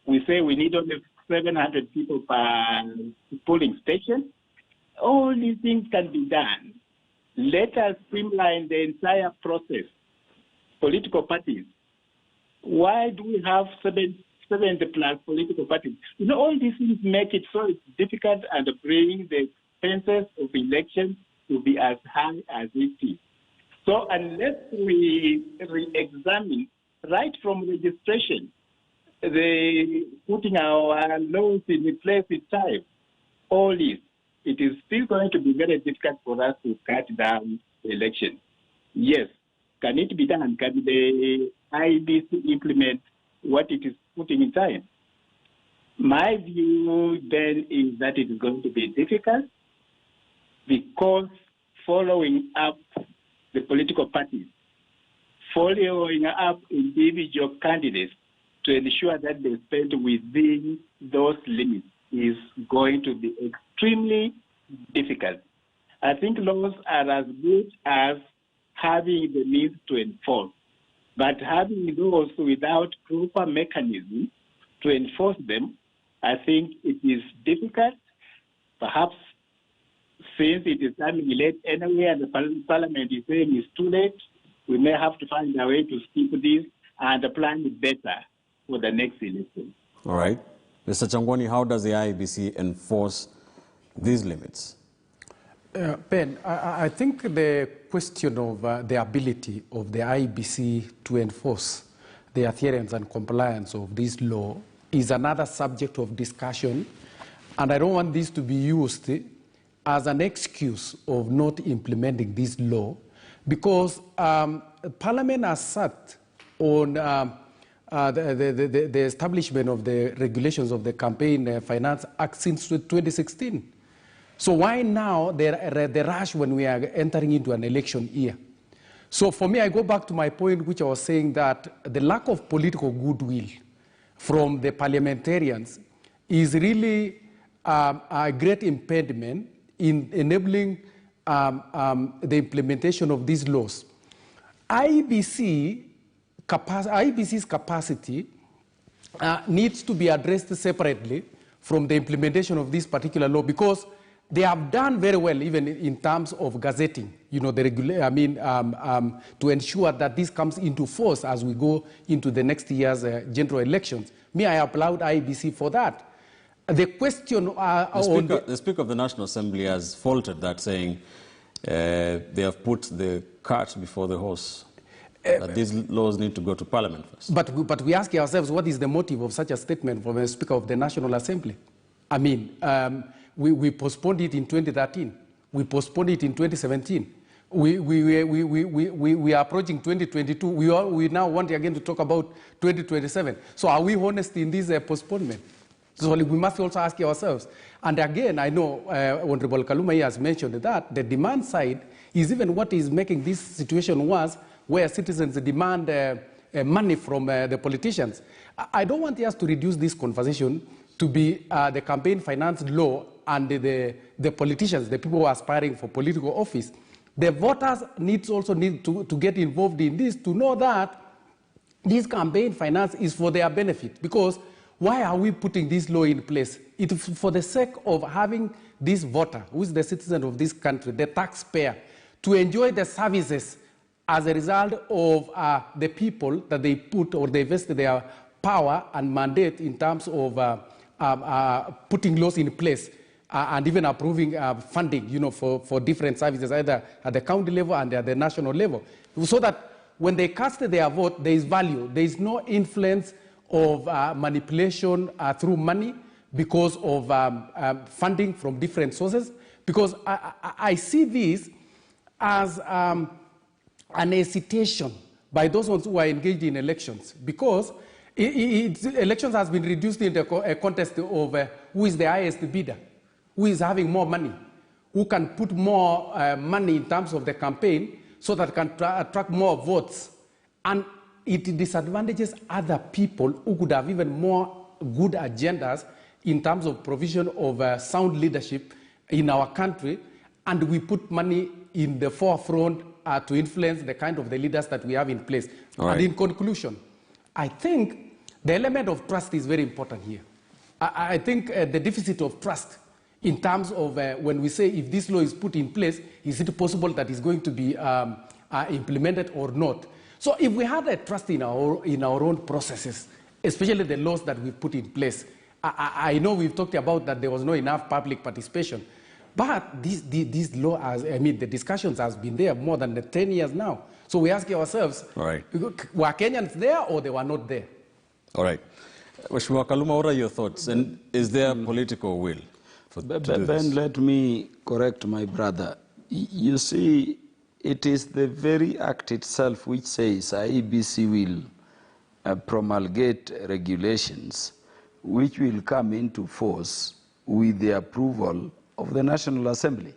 S5: we say we need only 700 people per polling station. all these things can be done. Let us streamline the entire process. Political parties. Why do we have 70 plus political parties? You know, all these things make it so it's difficult and bring the expenses of elections to be as high as it is. So unless we re-examine right from registration, the putting our laws in place in time, all this, it is still going to be very difficult for us to cut down the election. Yes, can it be done? Can the IEBC implement what it is putting in time? My view then is that it is going to be difficult because following up the political parties, following up individual candidates to ensure that they spend within those limits is going to be extremely difficult. I think laws are as good as having the means to enforce, but having those without proper mechanism to enforce them, I think it is difficult. Perhaps since it is coming late anyway and the Parliament is saying it's too late, we may have to find a way to skip this and plan it better for the next election.
S1: All right. Mr. Changwani, how does the IEBC enforce these limits?
S3: Ben, I think the question of the ability of the IEBC to enforce the adherence and compliance of this law is another subject of discussion, and I don't want this to be used as an excuse of not implementing this law, because Parliament has sat on the establishment of the regulations of the Campaign Finance Act since 2016. So why now the rush when we are entering into an election year? So for me, I go back to my point, which I was saying that the lack of political goodwill from the parliamentarians is really a great impediment in enabling the implementation of these laws. IEBC's capacity needs to be addressed separately from the implementation of this particular law, because they have done very well, even in terms of gazetting, you know, to ensure that this comes into force as we go into the next year's general elections. Me, I applaud IEBC for that. The question
S1: the Speaker of the National Assembly has faulted that, saying they have put the cart before the horse. That these laws need to go to Parliament first.
S3: But we ask ourselves, what is the motive of such a statement from the Speaker of the National Assembly? I mean, we postponed it in 2013. We postponed it in 2017. We are approaching 2022. We now want again to talk about 2027. So are we honest in this postponement? So we must also ask ourselves. And again, I know Honorable Kaluma has mentioned that the demand side is even what is making this situation worse, where citizens demand money from the politicians. I don't want us to reduce this conversation to be the campaign finance law and the politicians, the people who are aspiring for political office. The voters also need to get involved in this, to know that this campaign finance is for their benefit. Because why are we putting this law in place? It is for the sake of having this voter, who is the citizen of this country, the taxpayer, to enjoy the services as a result of the people that they put or they invest their power and mandate in terms of putting laws in place and even approving funding, you know, for different services, either at the county level and at the national level, so that when they cast their vote, there is value. There is no influence of manipulation through money because of funding from different sources. Because I see this as an hesitation by those ones who are engaged in elections, because elections has been reduced into a contest of who is the highest bidder, who is having more money, who can put more money in terms of the campaign so that can attract more votes. And it disadvantages other people who could have even more good agendas in terms of provision of sound leadership in our country, and we put money in the forefront to influence the kind of the leaders that we have in place.
S1: All right.
S3: And in conclusion, I think the element of trust is very important here. I think the deficit of trust in terms of when we say if this law is put in place, is it possible that it's going to be implemented or not? So if we had a trust in our own processes, especially the laws that we put in place, I know we've talked about that there was not enough public participation, but this law, the discussions has been there more than 10 years now. So we ask ourselves, were Kenyans there or they were not there?
S1: All right. Mheshimiwa Kaluma, what are your thoughts? And is there political will to do this?
S2: Ben, let me correct my brother. You see, it is the very act itself which says IEBC will promulgate regulations which will come into force with the approval of the National Assembly.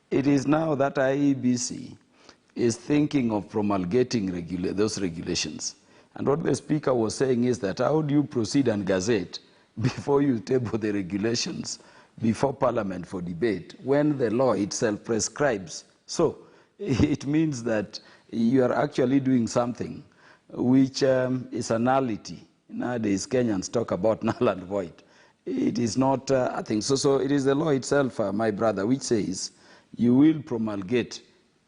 S2: It is now that IEBC is thinking of promulgating those regulations. And what the Speaker was saying is that how do you proceed and gazette before you table the regulations before Parliament for debate when the law itself prescribes? So it means that you are actually doing something which is a nullity. Nowadays, Kenyans talk about null and void. It is not a thing. So it is the law itself, my brother, which says you will promulgate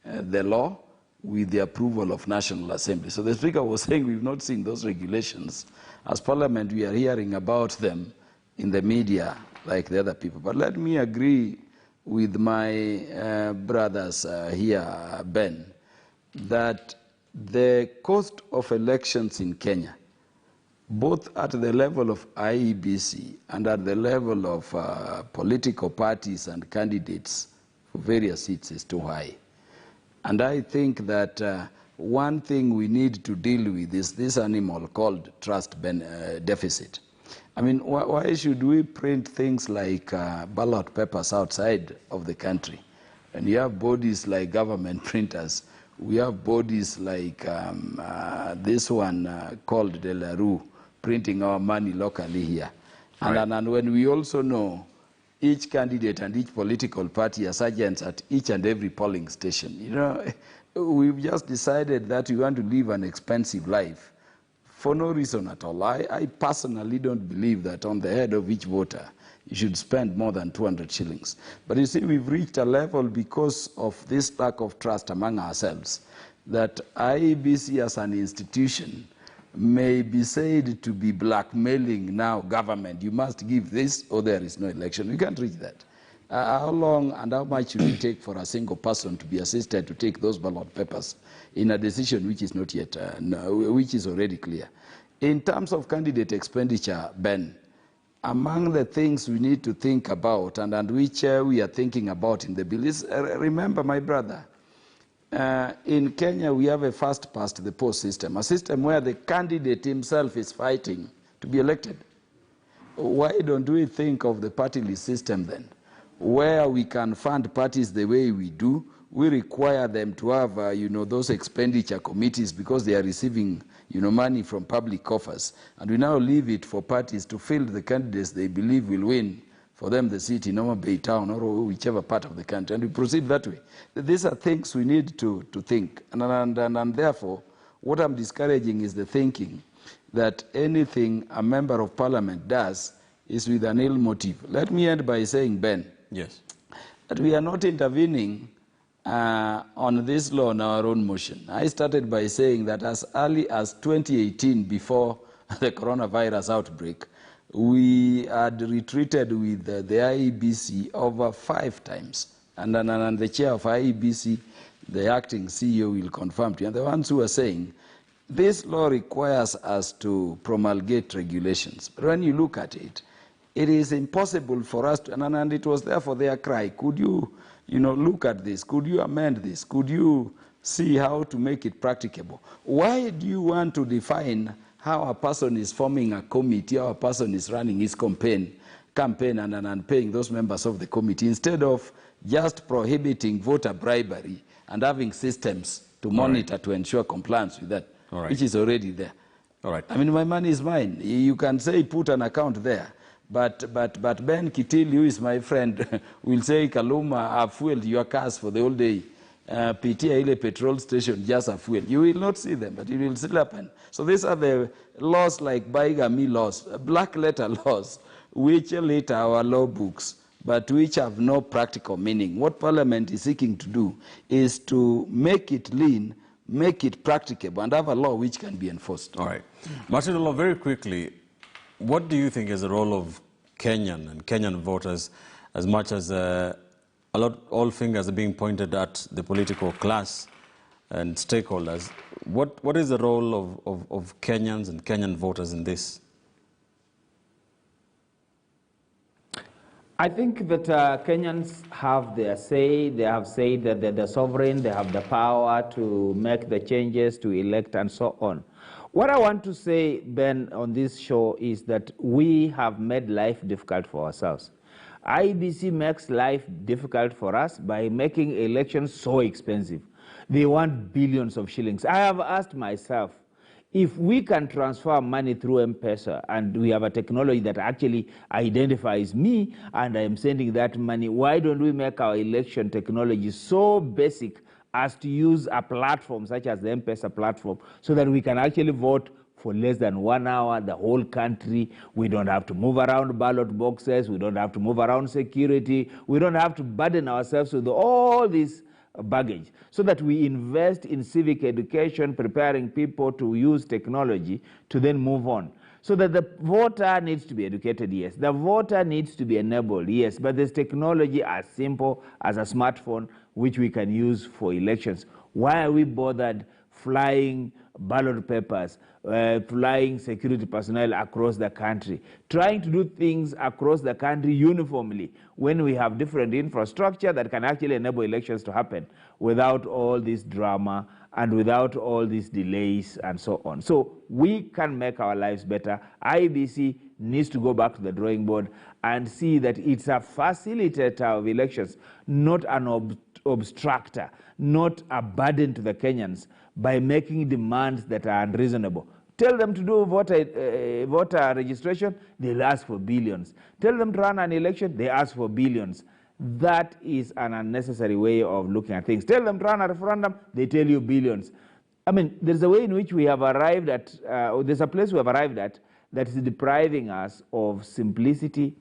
S2: the law with the approval of National Assembly. So the Speaker was saying we've not seen those regulations. As Parliament, we are hearing about them in the media like the other people. But let me agree with my brothers here, Ben, that the cost of elections in Kenya, both at the level of IEBC and at the level of political parties and candidates for various seats, is too high. And I think that one thing we need to deal with is this animal called trust deficit. I mean, why should we print things like ballot papers outside of the country? And you have bodies like government printers. We have bodies like this one called De La Rue, printing our money locally here. And when we also know each candidate and each political party has agents at each and every polling station. You know, we've just decided that we want to live an expensive life for no reason at all. I personally don't believe that on the head of each voter you should spend more than 200 shillings. But you see, we've reached a level because of this lack of trust among ourselves that IEBC as an institution may be said to be blackmailing now government. You must give this or there is no election. We can't reach that. How long and how much should it take for a single person to be assisted to take those ballot papers in a decision which is not yet, which is already clear? In terms of candidate expenditure, Ben, among the things we need to think about and which we are thinking about in the bill is, remember my brother, in Kenya, we have a fast past the post system, a system where the candidate himself is fighting to be elected. Why don't we think of the party list system then, where we can fund parties the way we do? We require them to have, those expenditure committees because they are receiving, money from public coffers, and we now leave it for parties to field the candidates they believe will win for them the seat in Homa Bay town or whichever part of the country, and we proceed that way. These are things we need to think, and therefore, what I'm discouraging is the thinking that anything a member of parliament does is with an ill motive. Let me end by saying, Ben,
S1: yes,
S2: that we are not intervening on this law on our own motion. I started by saying that as early as 2018, before the coronavirus outbreak, we had retreated with the IEBC over 5 times. And the chair of IEBC, the acting CEO, will confirm to you. And the ones who are saying, this law requires us to promulgate regulations. But when you look at it, it is impossible for us to, and it was therefore their cry, could you, look at this? Could you amend this? Could you see how to make it practicable? Why do you want to define how a person is forming a committee, how a person is running his campaign and paying those members of the committee, instead of just prohibiting voter bribery and having systems to monitor to ensure compliance with that, which is already there.
S1: All right.
S2: I mean, my money is mine. You can say put an account there, but Ben Kitil, who is my friend, will say, Kaluma, I've fueled your cars for the whole day. Pitia ile petrol station just a fuel. You will not see them, but it will still happen. So these are the laws like bigamy laws, black letter laws, which later our law books but which have no practical meaning. What Parliament is seeking to do is to make it lean, make it practicable, and have a law which can be enforced.
S1: All right. Martin Olo, very quickly, what do you think is the role of Kenyan and Kenyan voters, as much as all fingers are being pointed at the political class and stakeholders? What is the role of Kenyans and Kenyan voters in this?
S4: I think that Kenyans have their say. They have said that they're the sovereign, they have the power to make the changes, to elect, and so on. What I want to say, Ben, on this show is that we have made life difficult for ourselves. IEBC makes life difficult for us by making elections so expensive. They want billions of shillings. I have asked myself, if we can transfer money through M-Pesa and we have a technology that actually identifies me and I am sending that money, why don't we make our election technology so basic as to use a platform such as the M-Pesa platform so that we can actually vote for less than 1 hour, the whole country. We don't have to move around ballot boxes. We don't have to move around security. We don't have to burden ourselves with all this baggage, so that we invest in civic education, preparing people to use technology to then move on. So that the voter needs to be educated, yes. The voter needs to be enabled, yes. But there's technology as simple as a smartphone which we can use for elections. Why are we bothered flying ballot papers, flying security personnel across the country, trying to do things across the country uniformly when we have different infrastructure that can actually enable elections to happen without all this drama and without all these delays and so on? So we can make our lives better. IEBC needs to go back to the drawing board and see that it's a facilitator of elections, not an obstructor, not a burden to the Kenyans by making demands that are unreasonable. Tell them to do voter registration, they'll ask for billions. Tell them to run an election, they ask for billions. That is an unnecessary way of looking at things. Tell them to run a referendum, they tell you billions. I mean, there's a way in which we have arrived at, there's a place we have arrived at that is depriving us of simplicity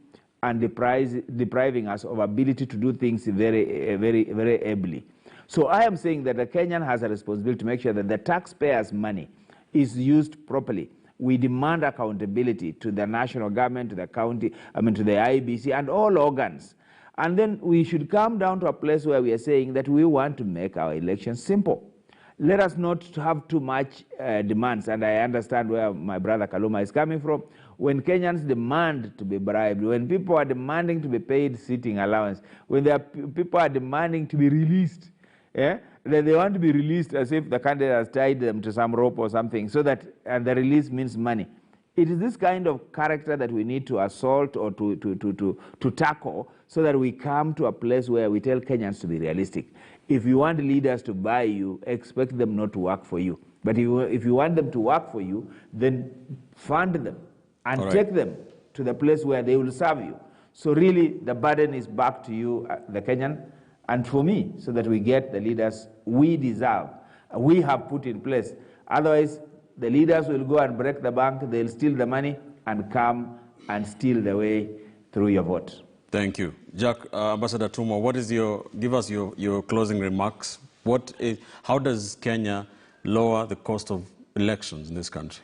S4: and depriving us of ability to do things very ably. So I am saying that the Kenyan has a responsibility to make sure that the taxpayers' money is used properly. We demand accountability to the national government, to the county, to the IEBC and all organs. And then we should come down to a place where we are saying that we want to make our elections simple. Let us not have too much demands, and I understand where my brother Kaluma is coming from. When Kenyans demand to be bribed, when people are demanding to be paid sitting allowance, when people are demanding to be released, yeah? They want to be released as if the candidate has tied them to some rope or something, so that and the release means money. It is this kind of character that we need to assault or to tackle, so that we come to a place where we tell Kenyans to be realistic. If you want leaders to buy you, expect them not to work for you. But if you want them to work for you, then fund them and take them to the place where they will serve you. So really, the burden is back to you, the Kenyan, and for me, so that we get the leaders we deserve, we have put in place. Otherwise, the leaders will go and break the bank, they'll steal the money and come and steal the way through your vote.
S1: Thank you. Jack, Ambassador Tumo, give us your closing remarks. How does Kenya lower the cost of elections in this country?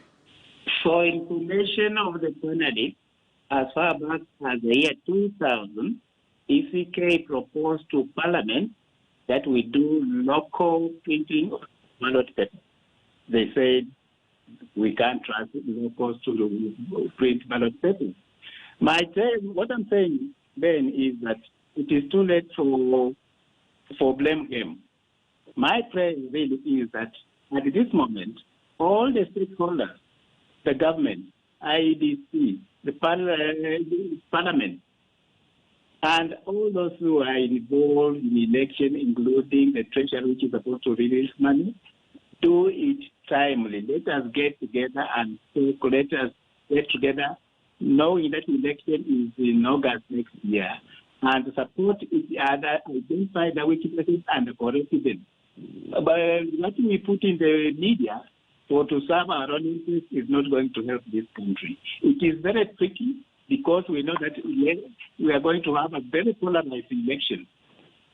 S5: For information of the panelists, as far back as the year 2000, ECK proposed to Parliament that we do local printing of ballot paper. They said we can't trust locals to print ballot paper. What I'm saying, Ben, is that it is too late for blame game. My prayer really is that at this moment, all the stakeholders, the government, IEBC, the Parliament, and all those who are involved in the election, including the treasury, which is supposed to release money, do it timely. Let us get together and let us get together, knowing that the election is in August next year, and support each other, identify the weaknesses and correct them. But what we put in the media to serve our own interests is not going to help this country. It is very tricky. because we know that we are going to have a very polarized election.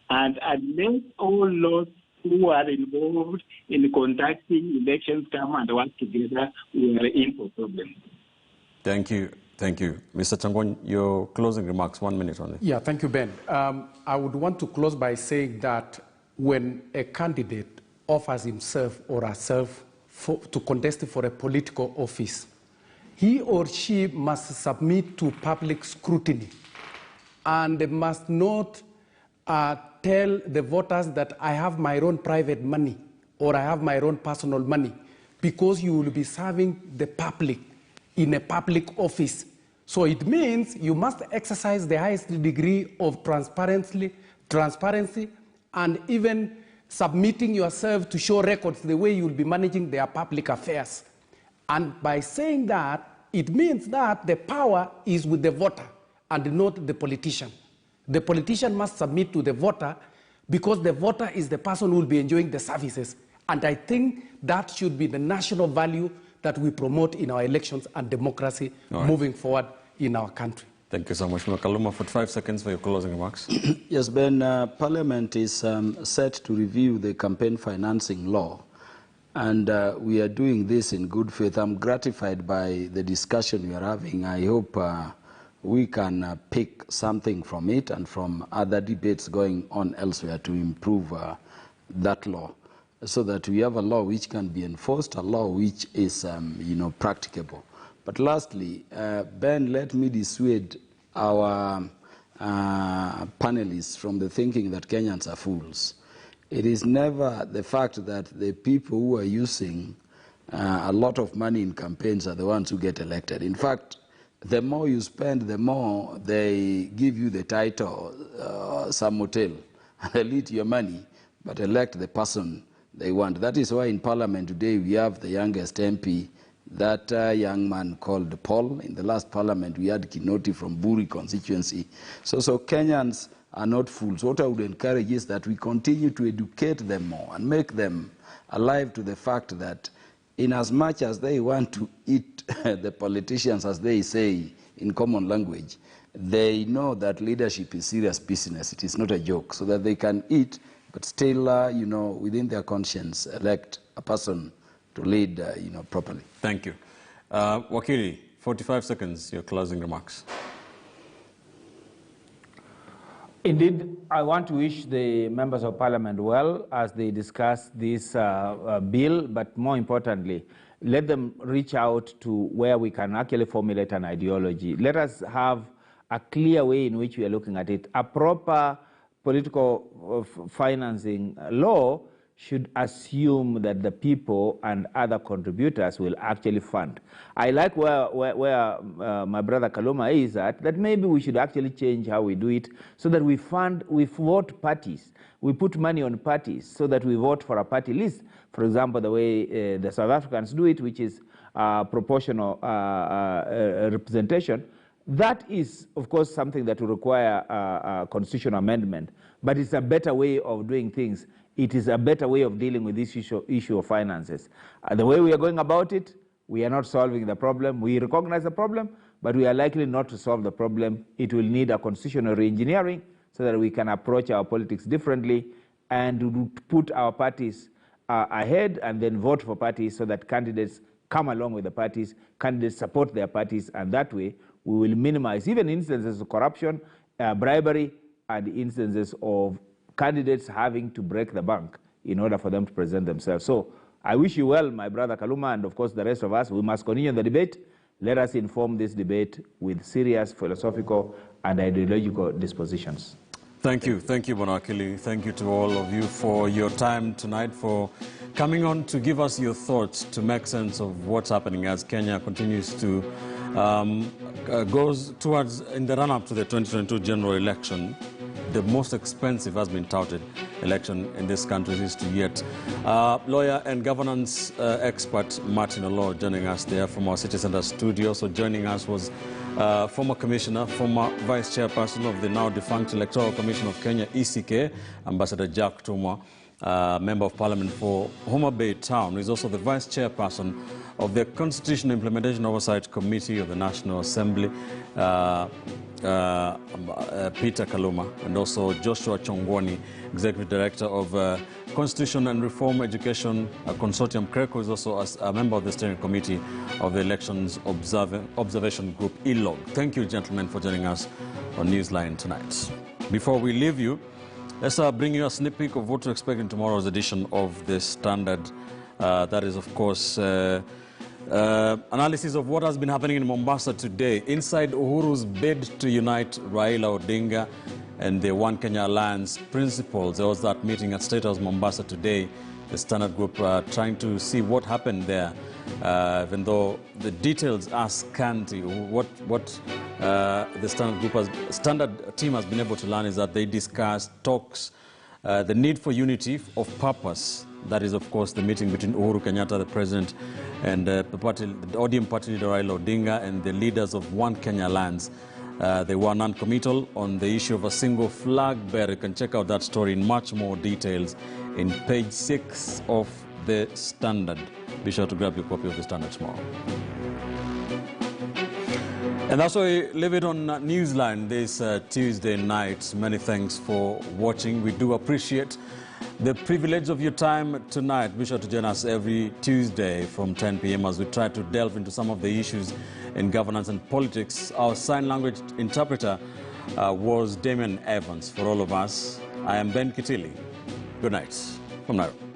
S5: And unless all those who are involved in conducting elections come and work together, we are in for problems.
S1: Thank you. Thank you. Mr. Changwon, your closing remarks, 1 minute only.
S3: Yeah, thank you, Ben. I would want to close by saying that when a candidate offers himself or herself to contest for a political office, he or she must submit to public scrutiny and must not tell the voters that I have my own private money or I have my own personal money, because you will be serving the public in a public office. So it means you must exercise the highest degree of transparency and even submitting yourself to show records the way you will be managing their public affairs. And by saying that, it means that the power is with the voter and not the politician. The politician must submit to the voter because the voter is the person who will be enjoying the services. And I think that should be the national value that we promote in our elections and democracy moving forward in our country.
S1: Thank you so much. Mr. Kaluma, for 5 seconds for your closing remarks.
S2: Yes, Ben, Parliament is set to review the campaign financing law, and we are doing this in good faith. I'm gratified by the discussion we are having. I hope we can pick something from it and from other debates going on elsewhere to improve that law, so that we have a law which can be enforced, a law which is practicable. But lastly, Ben, let me dissuade our panelists from the thinking that Kenyans are fools. It is never the fact that the people who are using a lot of money in campaigns are the ones who get elected. In fact, the more you spend, the more they give you the title, some hotel, and they'll eat your money, but elect the person they want. That is why in Parliament today we have the youngest MP, that young man called Paul. In the last Parliament we had Kinoti from Buri constituency. So Kenyans are not fools. What I would encourage is that we continue to educate them more and make them alive to the fact that in as much as they want to eat the politicians, as they say in common language, they know that leadership is serious business. It is not a joke, so that they can eat, but still, within their conscience, elect a person to lead, properly.
S1: Thank you. Wakili, 45 seconds, your closing remarks.
S4: Indeed, I want to wish the members of Parliament well as they discuss this bill, but more importantly, let them reach out to where we can actually formulate an ideology. Let us have a clear way in which we are looking at it. A proper political financing law should assume that the people and other contributors will actually fund. I like where my brother Kaluma is at, that maybe we should actually change how we do it so that we vote parties. We put money on parties so that we vote for a party list. For example, the way the South Africans do it, which is proportional representation. That is, of course, something that will require a constitutional amendment, but it's a better way of doing things. It is a better way of dealing with this issue of finances. The way we are going about it, we are not solving the problem. We recognize the problem, but we are likely not to solve the problem. It will need a constitutional re-engineering so that we can approach our politics differently and put our parties ahead and then vote for parties so that candidates come along with the parties, candidates support their parties, and that way we will minimize even instances of corruption, bribery, and instances of candidates having to break the bank in order for them to present themselves. So I wish you well, my brother Kaluma, and of course the rest of us. We must continue the debate. Let us inform this debate with serious philosophical and ideological dispositions.
S1: Thank you, Bonakili. Thank you to all of you for your time tonight, for coming on to give us your thoughts, to make sense of what's happening as Kenya continues to goes towards, in the run-up to the 2022 general election, the most expensive, has been touted, election in this country's history yet. Lawyer and governance expert Martin Olo joining us there from our City Center studio. So joining us was former commissioner, former vice chairperson of the now defunct Electoral Commission of Kenya, ECK, Ambassador Jack Tumwa. Member of Parliament for Homa Bay Town, who is also the Vice Chairperson of the Constitutional Implementation Oversight Committee of the National Assembly, Peter Kaluma, and also Joshua Chongwani, Executive Director of Constitution and Reform Education Consortium. Kreko is also a member of the Steering Committee of the Elections Observation Group, ELOG. Thank you, gentlemen, for joining us on Newsline tonight. Before we leave you, let's bring you a sneak peek of what to expect in tomorrow's edition of the Standard. That is, of course, analysis of what has been happening in Mombasa today. Inside Uhuru's bid to unite Raila Odinga and the One Kenya Alliance principles, there was that meeting at State House Mombasa today. The Standard Group trying to see what happened there, even though the details are scanty. What the Standard team has been able to learn is that they discussed talks, the need for unity of purpose. That is, of course, the meeting between Uhuru Kenyatta, the president, and the ODM party leader Raila Odinga and the leaders of One Kenya Alliance. They were non-committal on the issue of a single flag bearer. You can check out that story in much more details in page 6 of the Standard. Be sure to grab your copy of the Standard tomorrow. And that's why we leave it on Newsline this Tuesday night. Many thanks for watching. We do appreciate the privilege of your time tonight. Be sure to join us every Tuesday from 10 p.m. as we try to delve into some of the issues in governance and politics. Our sign language interpreter was Damien Evans. For all of us, I am Ben Kitili. Good night from Nairobi.